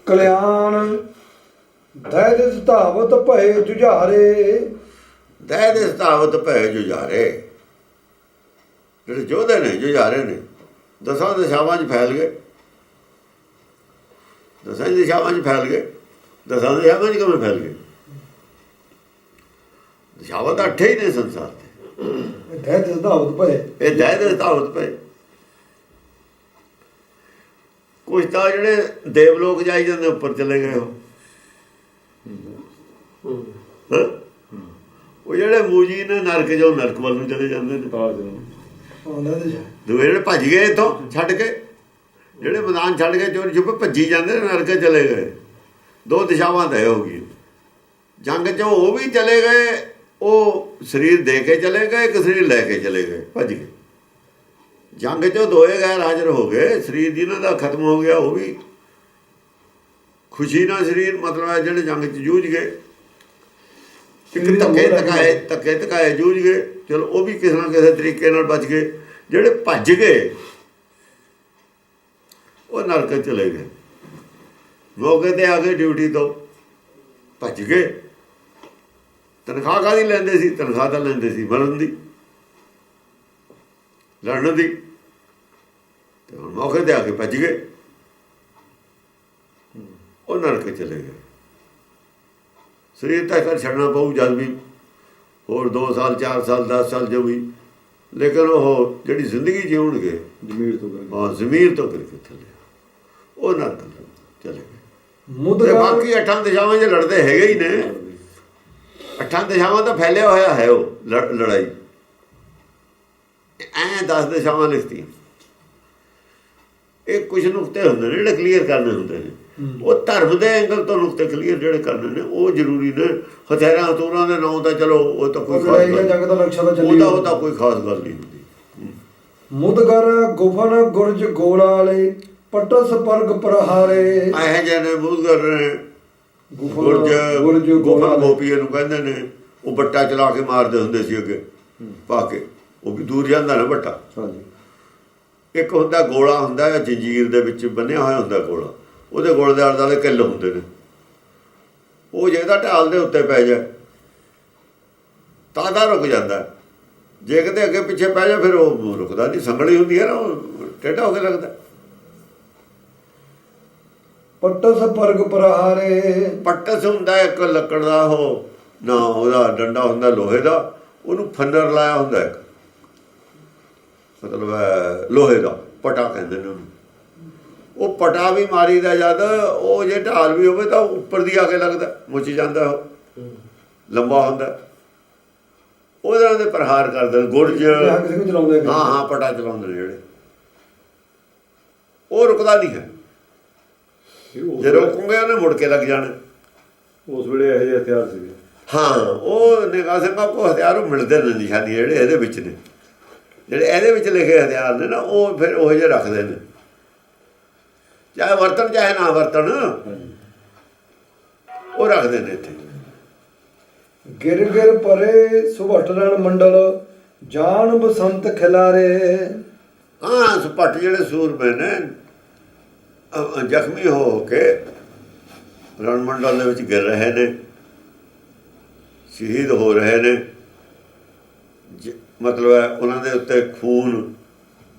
ਕਲਿਆਣ ਦੈਦ ਧਾਵਤ ਭਏ ਜੁਝਾਰੇ, ਦਹਿ ਦੇ ਸਤਾਵਤ ਭੈ ਜੁਝਾਰੇ। ਜਿਹੜੇ ਯੋਧੇ ਨੇ ਜੁਝਾਰੇ ਨੇ, ਦਸਾਂ ਦਿਸ਼ਾਵਾਂ 'ਚ ਫੈਲ ਗਏ, ਦਸਾਂ ਦਿਸ਼ਾਵਾਂ 'ਚ ਫੈਲ ਗਏ। ਦਸਾਂ ਦਿਸ਼ਾਵਾਂ 'ਚ ਕਿਵੇਂ ਫੈਲ ਗਏ? ਦਿਸ਼ਾਵਾਂ ਤਾਂ 8 ਹੀ ਨੇ ਸੰਸਾਰ ਤੇ। ਦਹਿ ਦੇ ਸਤਾਵਤ ਭਏ, ਇਹ ਦਹਿ ਦੇ ਸਤਾਵਤ ਭਏ। ਕੁਝ ਤਾਂ ਜਿਹੜੇ ਦੇਵਲੋਕ ਜਾਈ ਜਾਂਦੇ ਉੱਪਰ ਚਲੇ ਗਏ ਉਹ ਜਿਹੜੇ ਮੂਜੀ ਨੇ ਨਰਕ ਜੋ ਨਰਕ ਵੱਲ ਨੂੰ ਚਲੇ ਜਾਂਦੇ ਨੇ। ਦੂਏ ਜਿਹੜੇ ਭੱਜ ਗਏ ਇੱਥੋਂ ਛੱਡ ਕੇ, ਜਿਹੜੇ ਮੈਦਾਨ ਛੱਡ ਕੇ ਚੋਰੀ ਛੁਪੇ ਭੱਜੀ ਜਾਂਦੇ ਨੇ, ਨਰਕੇ ਚਲੇ ਗਏ। 2 ਦਿਸ਼ਾਵਾਂ ਤੈਅ ਹੋ ਗਈ। ਜੰਗ 'ਚ ਉਹ ਵੀ ਚਲੇ ਗਏ, ਉਹ ਸਰੀਰ ਦੇ ਕੇ ਚਲੇ ਗਏ, ਇੱਕ ਸਰੀਰ ਲੈ ਕੇ ਚਲੇ ਗਏ, ਭੱਜ ਗਏ। ਜੰਗ 'ਚੋਂ ਦੋਏ ਗੈਰ ਹਾਜ਼ਰ ਹੋ ਗਏ। ਸਰੀਰ ਜਿਹਨਾਂ ਦਾ ਖਤਮ ਹੋ ਗਿਆ ਉਹ ਵੀ ਖੁਸ਼ੀ ਨਾਲ ਸਰੀਰ, ਮਤਲਬ ਹੈ ਜਿਹੜੇ ਜੰਗ 'ਚ ਜੂਝ ਗਏ, ਇੱਕ ਧੱਕੇ ਧਕਾਏ ਜੂਝ ਗਏ, ਚਲੋ ਉਹ ਵੀ ਕਿਸੇ ਨਾ ਕਿਸੇ ਤਰੀਕੇ ਨਾਲ ਬਚ ਗਏ। ਜਿਹੜੇ ਭੱਜ ਗਏ ਉਹ ਨਰਕ ਚਲੇ ਗਏ। ਮੌਕੇ 'ਤੇ ਆ ਗਏ ਡਿਊਟੀ ਤੋਂ, ਭੱਜ ਗਏ। ਤਨਖਾਹ ਕਾਹਦੀ ਲੈਂਦੇ ਸੀ? ਤਨਖਾਹ ਤਾਂ ਲੈਂਦੇ ਸੀ ਮਰਨ ਦੀ, ਲੜਨ ਦੀ। ਤੇ ਹੁਣ ਮੌਕੇ 'ਤੇ ਆ ਕੇ ਭੱਜ ਗਏ, ਉਹ ਨਰਕ ਚਲੇ ਗਏ। ਸਰੀਰ ਤਾਂ ਕਰ ਛੱਡਣਾ ਪਊ ਜਦ ਵੀ, ਹੋਰ 2 ਸਾਲ 4 ਸਾਲ 10 ਸਾਲ ਜੋ ਵੀ, ਲੇਕਿਨ ਉਹ ਜਿਹੜੀ ਜ਼ਿੰਦਗੀ ਜਿਉਣਗੇ ਜ਼ਮੀਰ ਤੋਂ ਕਰਕੇ ਥੱਲੇ, ਉਹ ਨਰਕ ਚਲੇ ਗਏ। ਤੇ ਬਾਕੀ 8 ਦਿਸ਼ਾਵਾਂ 'ਚ ਲੜਦੇ ਹੈਗੇ ਹੀ ਨੇ। 8 ਦਿਸ਼ਾਵਾਂ ਤਾਂ ਫੈਲਿਆ ਹੋਇਆ ਹੈ ਉਹ ਲੜਾਈ। 10 ਦਿਸ਼ਾਵਾਂ ਲਿਖਤੀਆਂ। ਇਹ ਕੁਝ ਨੁਕਤੇ ਹੁੰਦੇ ਨੇ ਜਿਹੜੇ ਕਲੀਅਰ ਕਰਨੇ ਹੁੰਦੇ ਨੇ। ਉਹ ਧਰਮ ਦੇ ਐਂਗਲ ਤੋਂ ਨੁਕਤੇ ਕਲੀਅਰ ਜਿਹੜੇ ਕਰਨੇ ਨੇ ਉਹ ਜ਼ਰੂਰੀ ਨੇ। ਹਥਿਆਰਾਂ ਹਥੂਰਾਂ ਦੇ ਨਾਂ ਤਾਂ ਚਲੋ ਉਹ ਤਾਂ ਕੋਈ ਖਾਸ ਗੱਲ, ਉਹ ਤਾਂ ਕੋਈ ਖਾਸ ਗੱਲ ਨਹੀਂ ਹੁੰਦੀ। ਮੁਦਗਰ ਗੁਫਨ ਗੁਰਜ ਗੋਲਾਲੇ ਪਟਸ ਪਰਗ ਪ੍ਰਹਾਰੇ। ਇਹ ਜਿਹੇ ਮੁਦਗਰ ਨੇ, ਗੁਰਜ ਗੋਪੀ ਨੂੰ ਕਹਿੰਦੇ ਨੇ। ਉਹ ਬੱਟਾ ਚਲਾ ਕੇ ਮਾਰਦੇ ਹੁੰਦੇ ਸੀ ਅੱਗੇ ਪਾ ਕੇ, ਉਹ ਵੀ ਦੂਰ ਜਾਂਦਾ ਨਾ ਬੱਟਾ। ਇੱਕ ਹੁੰਦਾ ਗੋਲਾ, ਹੁੰਦਾ ਜੰਜੀਰ ਦੇ ਵਿੱਚ ਬੰਨਿਆ ਹੋਇਆ ਹੁੰਦਾ ਗੋਲਾ, ਉਹਦੇ ਗੋਲੇ ਦੇ ਆਲੇ ਦੁਆਲੇ ਕਿੱਲ ਹੁੰਦੇ ਨੇ। ਉਹ ਜੇ ਤਾਂ ਢਾਲ ਦੇ ਉੱਤੇ ਪੈ ਜਾਏ ਤਾਂ ਰੁਕ ਜਾਂਦਾ, ਜੇ ਕਿਤੇ ਅੱਗੇ ਪਿੱਛੇ ਪੈ ਜਾਏ ਫਿਰ ਉਹ ਰੁਕਦਾ ਨਹੀਂ। ਸੰਗਲੀ ਹੁੰਦੀ ਹੈ ਨਾ, ਉਹ ਟੇਢਾ ਹੋ ਕੇ ਲੱਗਦਾ। ਪਟਸ ਪਰਗ ਪ੍ਰਹਾਰੇ। ਪਟਸ ਹੁੰਦਾ ਇੱਕ ਲੱਕੜ ਦਾ, ਉਹ ਨਾ ਉਹਦਾ ਡੰਡਾ ਹੁੰਦਾ ਲੋਹੇ ਦਾ, ਉਹਨੂੰ ਫੰਨਰ ਲਾਇਆ ਹੁੰਦਾ ਇੱਕ, ਮਤਲਬ ਲੋਹੇ ਦਾ ਪਟਾ ਕਹਿੰਦੇ ਨੇ ਉਹਨੂੰ। ਉਹ ਪਟਾ ਵੀ ਮਾਰੀ ਦਾ ਜਦ, ਉਹ ਜੇ ਢਾਲ ਵੀ ਹੋਵੇ ਤਾਂ ਉੱਪਰ ਦੀ ਆ ਕੇ ਲੱਗਦਾ, ਮੁੱਚ ਜਾਂਦਾ, ਉਹ ਲੰਬਾ ਹੁੰਦਾ। ਉਹਦੇ ਨਾਲ ਦੇ ਪ੍ਰਹਾਰ ਕਰਦੇ ਨੇ ਗੁਰਜ। ਹਾਂ ਪਟਾ ਚਲਾਉਂਦੇ ਨੇ ਜਿਹੜੇ, ਉਹ ਰੁਕਦਾ ਨਹੀਂ ਹੈ। ਜੇ ਰੋਕੂਗੇ ਉਹਨੇ ਮੁੜ ਕੇ ਲੱਗ ਜਾਣਾ। ਉਸ ਵੇਲੇ ਇਹੋ ਜਿਹੇ ਹਥਿਆਰ ਸੀਗੇ। ਹਾਂ, ਉਹ ਨਿਗਾਹ ਸਿੰਘਾਂ ਕੋਲ ਹਥਿਆਰ ਉਹ ਮਿਲਦੇ ਨੇ, ਨਿਸ਼ਾਨੀ ਜਿਹੜੇ ਇਹਦੇ ਵਿੱਚ ਨੇ, ਜਿਹੜੇ ਇਹਦੇ ਵਿੱਚ ਲਿਖੇ ਹਥਿਆਰ ਨੇ ਨਾ, ਉਹ ਫਿਰ ਉਹੋ ਜਿਹੇ ਰੱਖਦੇ ਨੇ, ਚਾਹੇ ਵਰਤਣ ਚਾਹੇ ਨਾ ਵਰਤਣ, ਉਹ ਰੱਖਦੇ ਨੇ ਇੱਥੇ। ਗਿਰ ਗਿਰ ਪਰੇ ਸੁਭਟਰਨ ਮੰਡਲ ਜਾਨ ਬਸੰਤ ਖਿਲਾਰੇ। ਹਾਂ, ਸੁਭਟ ਜਿਹੜੇ ਸੂਰਮੇ ਨੇ ਜ਼ਖਮੀ ਹੋ ਕੇ ਰਣ ਮੰਡਲ ਦੇ ਵਿੱਚ ਗਿਰ ਰਹੇ ਨੇ, ਸ਼ਹੀਦ ਹੋ ਰਹੇ ਨੇ। ਮਤਲਬ ਹੈ ਉਹਨਾਂ ਦੇ ਉੱਤੇ ਖੂਨ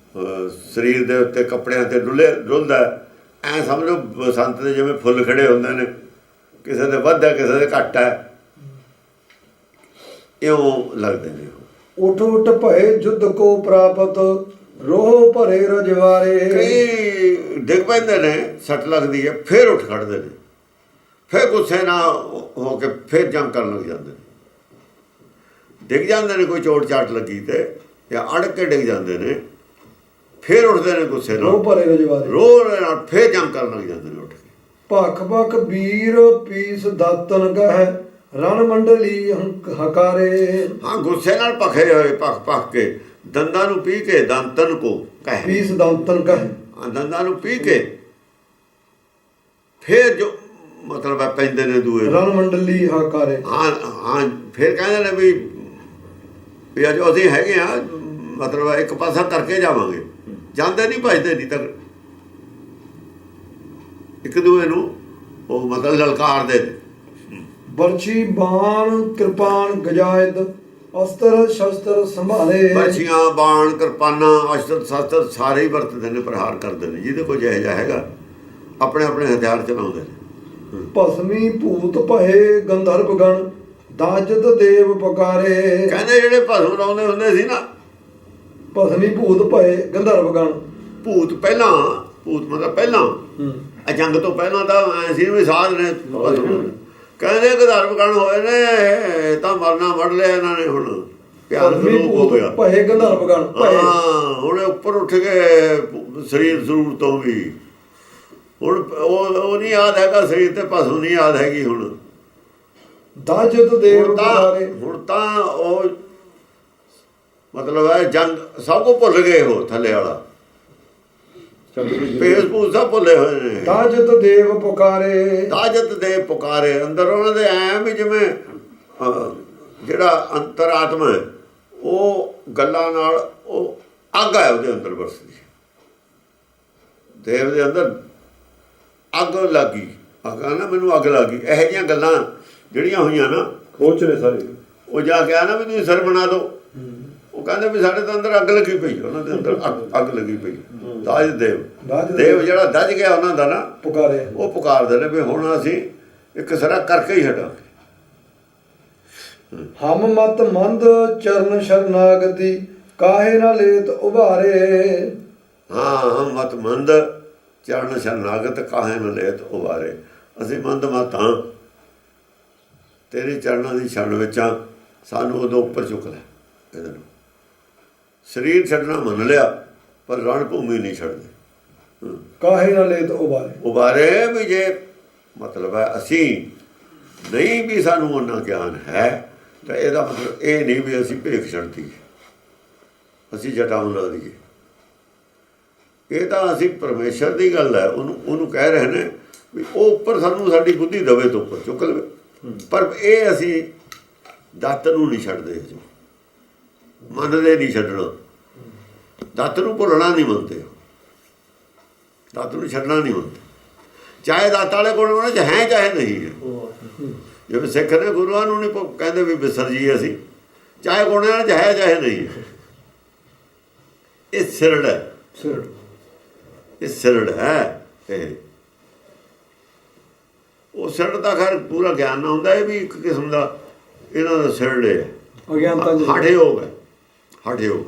ਸਰੀਰ ਦੇ ਉੱਤੇ ਕੱਪੜਿਆਂ 'ਤੇ ਡੁੱਲਦਾ। ਐਂ ਸਮਝ ਲਓ ਬਸੰਤ ਦੇ ਜਿਵੇਂ ਫੁੱਲ ਖਿੜੇ ਹੁੰਦੇ ਨੇ, ਕਿਸੇ ਦੇ ਵੱਧ ਹੈ ਕਿਸੇ ਦੇ ਘੱਟ ਹੈ, ਇਉਂ ਲੱਗਦੇ ਨੇ। ਉਠ ਉਠ ਭਏ ਜੁੱਧ ਕੋ ਪ੍ਰਾਪਤ ਰੋਹ ਭਰੇ ਰਜਵਾਰੇ। ਕਈ ਡਿੱਗ ਪੈਂਦੇ ਨੇ, ਸੱਟ ਲੱਗਦੀ ਹੈ, ਫਿਰ ਉੱਠ ਖੜਦੇ ਨੇ, ਫਿਰ ਗੁੱਸੇ ਨਾਲ ਹੋ ਕੇ ਫਿਰ ਜੰਗ ਕਰਨ ਲੱਗ ਜਾਂਦੇ ਨੇ। ਡਿੱਗ ਜਾਂਦੇ ਨੇ, ਕੋਈ ਚੋਟ ਚਾਟ ਲੱਗੀ ਤੇ ਜਾਂ ਅੜ ਕੇ ਡਿੱਗ ਜਾਂਦੇ ਨੇ, ਫਿਰ ਉੱਠਦੇ ਨੇ ਗੁੱਸੇ ਨਾਲ, ਰੋਹ ਭਰੇ ਰਜਵਾਰੇ, ਰੋਹ ਨਾਲ ਫਿਰ ਜੰਗ ਕਰਨ ਲੱਗ ਜਾਂਦੇ ਨੇ ਉੱਠ ਕੇ। ਭਖ ਭਖ ਵੀਰ ਪੀਸ ਦਾਤਨ ਕਹਿ ਰਣ ਮੰਡਲੀ ਹਕਾਰੇ। ਹਾਂ, ਗੁੱਸੇ ਨਾਲ ਭਖੇ ਹੋਏ, ਭਖ ਕੇ ਦੰਦਾਂ ਨੂੰ ਪੀ ਕੇ, ਦੰਤਨ ਕੋ ਕਹਿ, ਪੀਸ ਦਾਤਨ ਕਹਿ, ਦੰਦਾਂ ਨੂੰ ਪੀ ਕੇ ਫਿਰ ਜੋ ਮਤਲਬ ਹੈ ਪੈਂਦੇ ਨੇ ਦੂਏ ਰਣ ਮੰਡਲੀ ਹਕਾਰੇ। ਹਾਂ, ਫਿਰ ਕਹਿੰਦੇ ਨੇ ਵੀ ਅੱਜ ਅਸੀਂ ਹੈਗੇ ਆ, ਮਤਲਬ ਇੱਕ ਪਾਸਾ ਕਰਕੇ ਜਾਵਾਂਗੇ, ਜਾਂਦੇ ਨਹੀਂ, ਭੱਜਦੇ ਨਹੀਂ, ਤੱਕ ਇੱਕ ਦੂਏ ਨੂੰ ਉਹ ਮਤਲਬ ਲਲਕਾਰਦੇ ਨੇ। ਬਰਛੀ ਬਾਣ ਕਿਰਪਾਨ ਗਜਾਇਦ ਅਸਤਰ ਸ਼ਸਤਰ ਸੰਭਾਲੇ। ਬਰਛੀਆਂ ਬਾਣ ਕਿਰਪਾਨਾਂ ਅਸਤਰ ਸ਼ਸਤਰ ਸਾਰੇ ਹੀ ਵਰਤਦੇ ਨੇ, ਪ੍ਰਹਾਰ ਕਰਦੇ ਨੇ। ਜਿਹਦੇ ਕੋਲ ਜਿਹੋ ਜਿਹਾ ਹੈਗਾ ਆਪਣੇ ਆਪਣੇ ਹਥਿਆਰ ਚਲਾਉਂਦੇ ਨੇ। ਭਸਮੀ ਭੂਤ ਭਏ ਗੰਧਰਵ ਗਣ ਦਾਜਤ ਦੇਵ ਪੁਕਾਰੇ। ਕਹਿੰਦੇ ਜਿਹੜੇ ਭਸਮ ਲਾਉਂਦੇ ਹੁੰਦੇ ਸੀ ਨਾ, ਭਸਮੀ ਭੂਤ ਭਏ ਗੰਧਰਵ ਗਣ। ਭੂਤ ਪਹਿਲਾਂ, ਭੂਤ ਮਤਲਬ ਪਹਿਲਾਂ ਜੰਗ ਤੋਂ ਪਹਿਲਾਂ ਤਾਂ ਐ ਸੀ ਵੀ ਸਾਧ ਨੇ ਭਸਮ। ਕਹਿੰਦੇ ਗੰਧਰਵ ਗਣ ਹੋਏ ਨੇ ਤਾਂ ਮਰਨਾ ਮੜ ਲਿਆ ਇਹਨਾਂ ਨੇ। ਹੁਣ ਪਿਆਰ ਭਸਮੀ ਰੂਪ ਹੋ ਗਿਆ। ਭੂਤ ਭਏ ਗੰਧਰਵ ਗਣ ਭਏ। ਹਾਂ ਹੁਣ ਉੱਪਰ ਉੱਠ ਗਏ ਸਰੀਰ ਸਰੂਰ ਤੋਂ ਵੀ। ਹੁਣ ਉਹ ਨਹੀਂ ਯਾਦ ਹੈਗਾ ਸਰੀਰ ਤੇ ਭਸਮ ਨਹੀਂ ਯਾਦ ਹੈਗੀ। ਹੁਣ ਦਾਜਤ ਦੇਵ ਪੁਕਾਰੇ। ਹੁਣ ਤਾਂ ਉਹ ਮਤਲਬ ਹੈ ਜੰਗ ਸਭ ਕੁਝ ਭੁੱਲ ਗਏ। ਉਹ ਥੱਲੇ ਵਾਲਾ ਭੇਸ ਭੂਸ ਸਭ ਭੁੱਲੇ ਹੋਏ ਨੇ। ਦਾਜਤ ਦੇਵ ਪੁਕਾਰੇ। ਦਾਜਤ ਦੇ ਪੁਕਾਰੇ। ਅੰਦਰ ਉਹਨਾਂ ਦੇ ਐ ਵੀ ਜਿਵੇਂ ਜਿਹੜਾ ਅੰਤਰਾਤਮਾ ਹੈ ਉਹ ਗੱਲਾਂ ਨਾਲ ਉਹ ਅੱਗ ਹੈ ਉਹਦੇ ਅੰਦਰ ਵਰਸਦੀ। ਦੇਵ ਦੇ ਅੰਦਰ ਅੱਗ ਲੱਗੀ। ਅੱਗ ਨਾ ਮੈਨੂੰ ਅੱਗ ਲੱਗੀ। ਇਹੋ ਜਿਹੀਆਂ ਗੱਲਾਂ ਜਿਹੜੀਆਂ ਹੋਈਆਂ ਨਾ ਖੋਚ ਨੇ ਸਾਰੇ। ਉਹ ਜਾ ਕੇ ਆ ਨਾ ਵੀ ਤੁਸੀਂ ਸਿਰ ਬਣਾ ਦਿਓ। ਉਹ ਕਹਿੰਦੇ ਵੀ ਸਾਡੇ ਤਾਂ ਅੰਦਰ ਅੱਗ ਲੱਗੀ ਪਈ। ਉਹਨਾਂ ਦੇ ਅੰਦਰ ਅੱਗ ਲੱਗੀ ਪਈ। ਦਾਜ ਦੇਵ ਦੇਵ ਜਿਹੜਾ ਦੱਜ ਗਿਆ ਉਹਨਾਂ ਦਾ ਨਾ ਪੁਕਾਰੇ। ਉਹ ਪੁਕਾਰਦੇ ਨੇ ਵੀ ਹੁਣ ਅਸੀਂ ਇੱਕ ਸਰਾ ਕਰਕੇ ਹੀ ਹਟਾਂਗੇ। ਹਮ ਮਤ ਮੰਦ ਚਰਨ ਸ਼ਰਨਾਗਤੀ ਕਾਹੇ ਨਾ ਲੇਤ ਉਭਾਰੇ। ਹਾਂ ਹਮ ਮਤ ਮੰਦ ਚਰਨ ਸ਼ਰਨਾਗਤ ਕਾਹੇ ਨਾ ਲੇਤ ਉਭਾਰੇ। ਅਸੀਂ ਮੰਦ ਮਤ ਹਾਂ, ਤੇਰੇ ਚਰਨਾਂ ਦੀ ਛਣ ਵਿੱਚ ਆ, ਸਾਨੂੰ ਉਦੋਂ ਉੱਪਰ ਚੁੱਕ ਲੈ। ਇਹਦੇ ਨੂੰ ਸਰੀਰ ਛੱਡਣਾ ਮੰਨ ਲਿਆ ਪਰ ਰਣ ਭੂਮੀ ਨਹੀਂ ਛੱਡਦੇ। ਕਾਹੇ ਨਾ ਲੇਤ ਉਭਾਰੇ। ਉਭਾਰੇ ਵੀ ਜੇ ਮਤਲਬ ਹੈ ਅਸੀਂ ਨਹੀਂ ਵੀ ਸਾਨੂੰ ਉਹਨਾਂ ਗਿਆਨ ਹੈ ਤਾਂ ਇਹਦਾ ਮਤਲਬ ਇਹ ਨਹੀਂ ਵੀ ਅਸੀਂ ਭੇਖ ਛੱਡਦੀ, ਅਸੀਂ ਜਟਾਉਣ ਲਾ ਦਈਏ। ਇਹ ਤਾਂ ਅਸੀਂ ਪਰਮੇਸ਼ਰ ਦੀ ਗੱਲ ਹੈ। ਉਹਨੂੰ ਕਹਿ ਰਹੇ ਨੇ ਵੀ ਉਹ ਉੱਪਰ ਸਾਨੂੰ ਸਾਡੀ ਬੁੱਧੀ ਦਵੇ ਤੋਂ ਉੱਪਰ ਚੁੱਕ ਲਵੇ। ਪਰ ਇਹ ਅਸੀਂ ਦੱਤ ਨੂੰ ਨਹੀਂ ਛੱਡਦੇ, ਮੰਨਦੇ ਨਹੀਂ ਛੱਡਣਾ। ਦੱਤ ਨੂੰ ਭੁੱਲਣਾ ਨਹੀਂ ਮੰਨਦੇ, ਦੱਤ ਨੂੰ ਛੱਡਣਾ ਨਹੀਂ ਮੰਨਦੇ। ਚਾਹੇ ਦੱਤ ਵਾਲੇ ਕੋਲ ਉਹਨਾਂ 'ਚ ਹੈ ਚਾਹੇ ਨਹੀਂ ਹੈ। ਜਿਵੇਂ ਸਿੱਖ ਨੇ ਗੁਰੂਆਂ ਨੂੰ ਨਹੀਂ ਕਹਿੰਦੇ ਵੀ ਵਿਸਰ ਜੀ ਅਸੀਂ, ਚਾਹੇ ਗੁਣਾਂ 'ਚ ਹੈ ਚਾਹੇ ਨਹੀਂ ਹੈ। ਇਹ ਸਿਰੜ ਹੈ, ਇਹ ਸਿਰੜ ਹੈ। ਇਹ ਉਹ ਸਿਰੜ ਦਾ ਖੈਰ ਪੂਰਾ ਗਿਆਨ ਨਾ ਹੁੰਦਾ। ਇਹ ਵੀ ਇੱਕ ਕਿਸਮ ਦਾ ਇਹਨਾਂ ਦਾ ਸਿਰੜ ਹੈ, ਅਗਿਆਨਤਾ। ਹਠਯੋਗ ਹੈ, ਹਠਯੋਗ।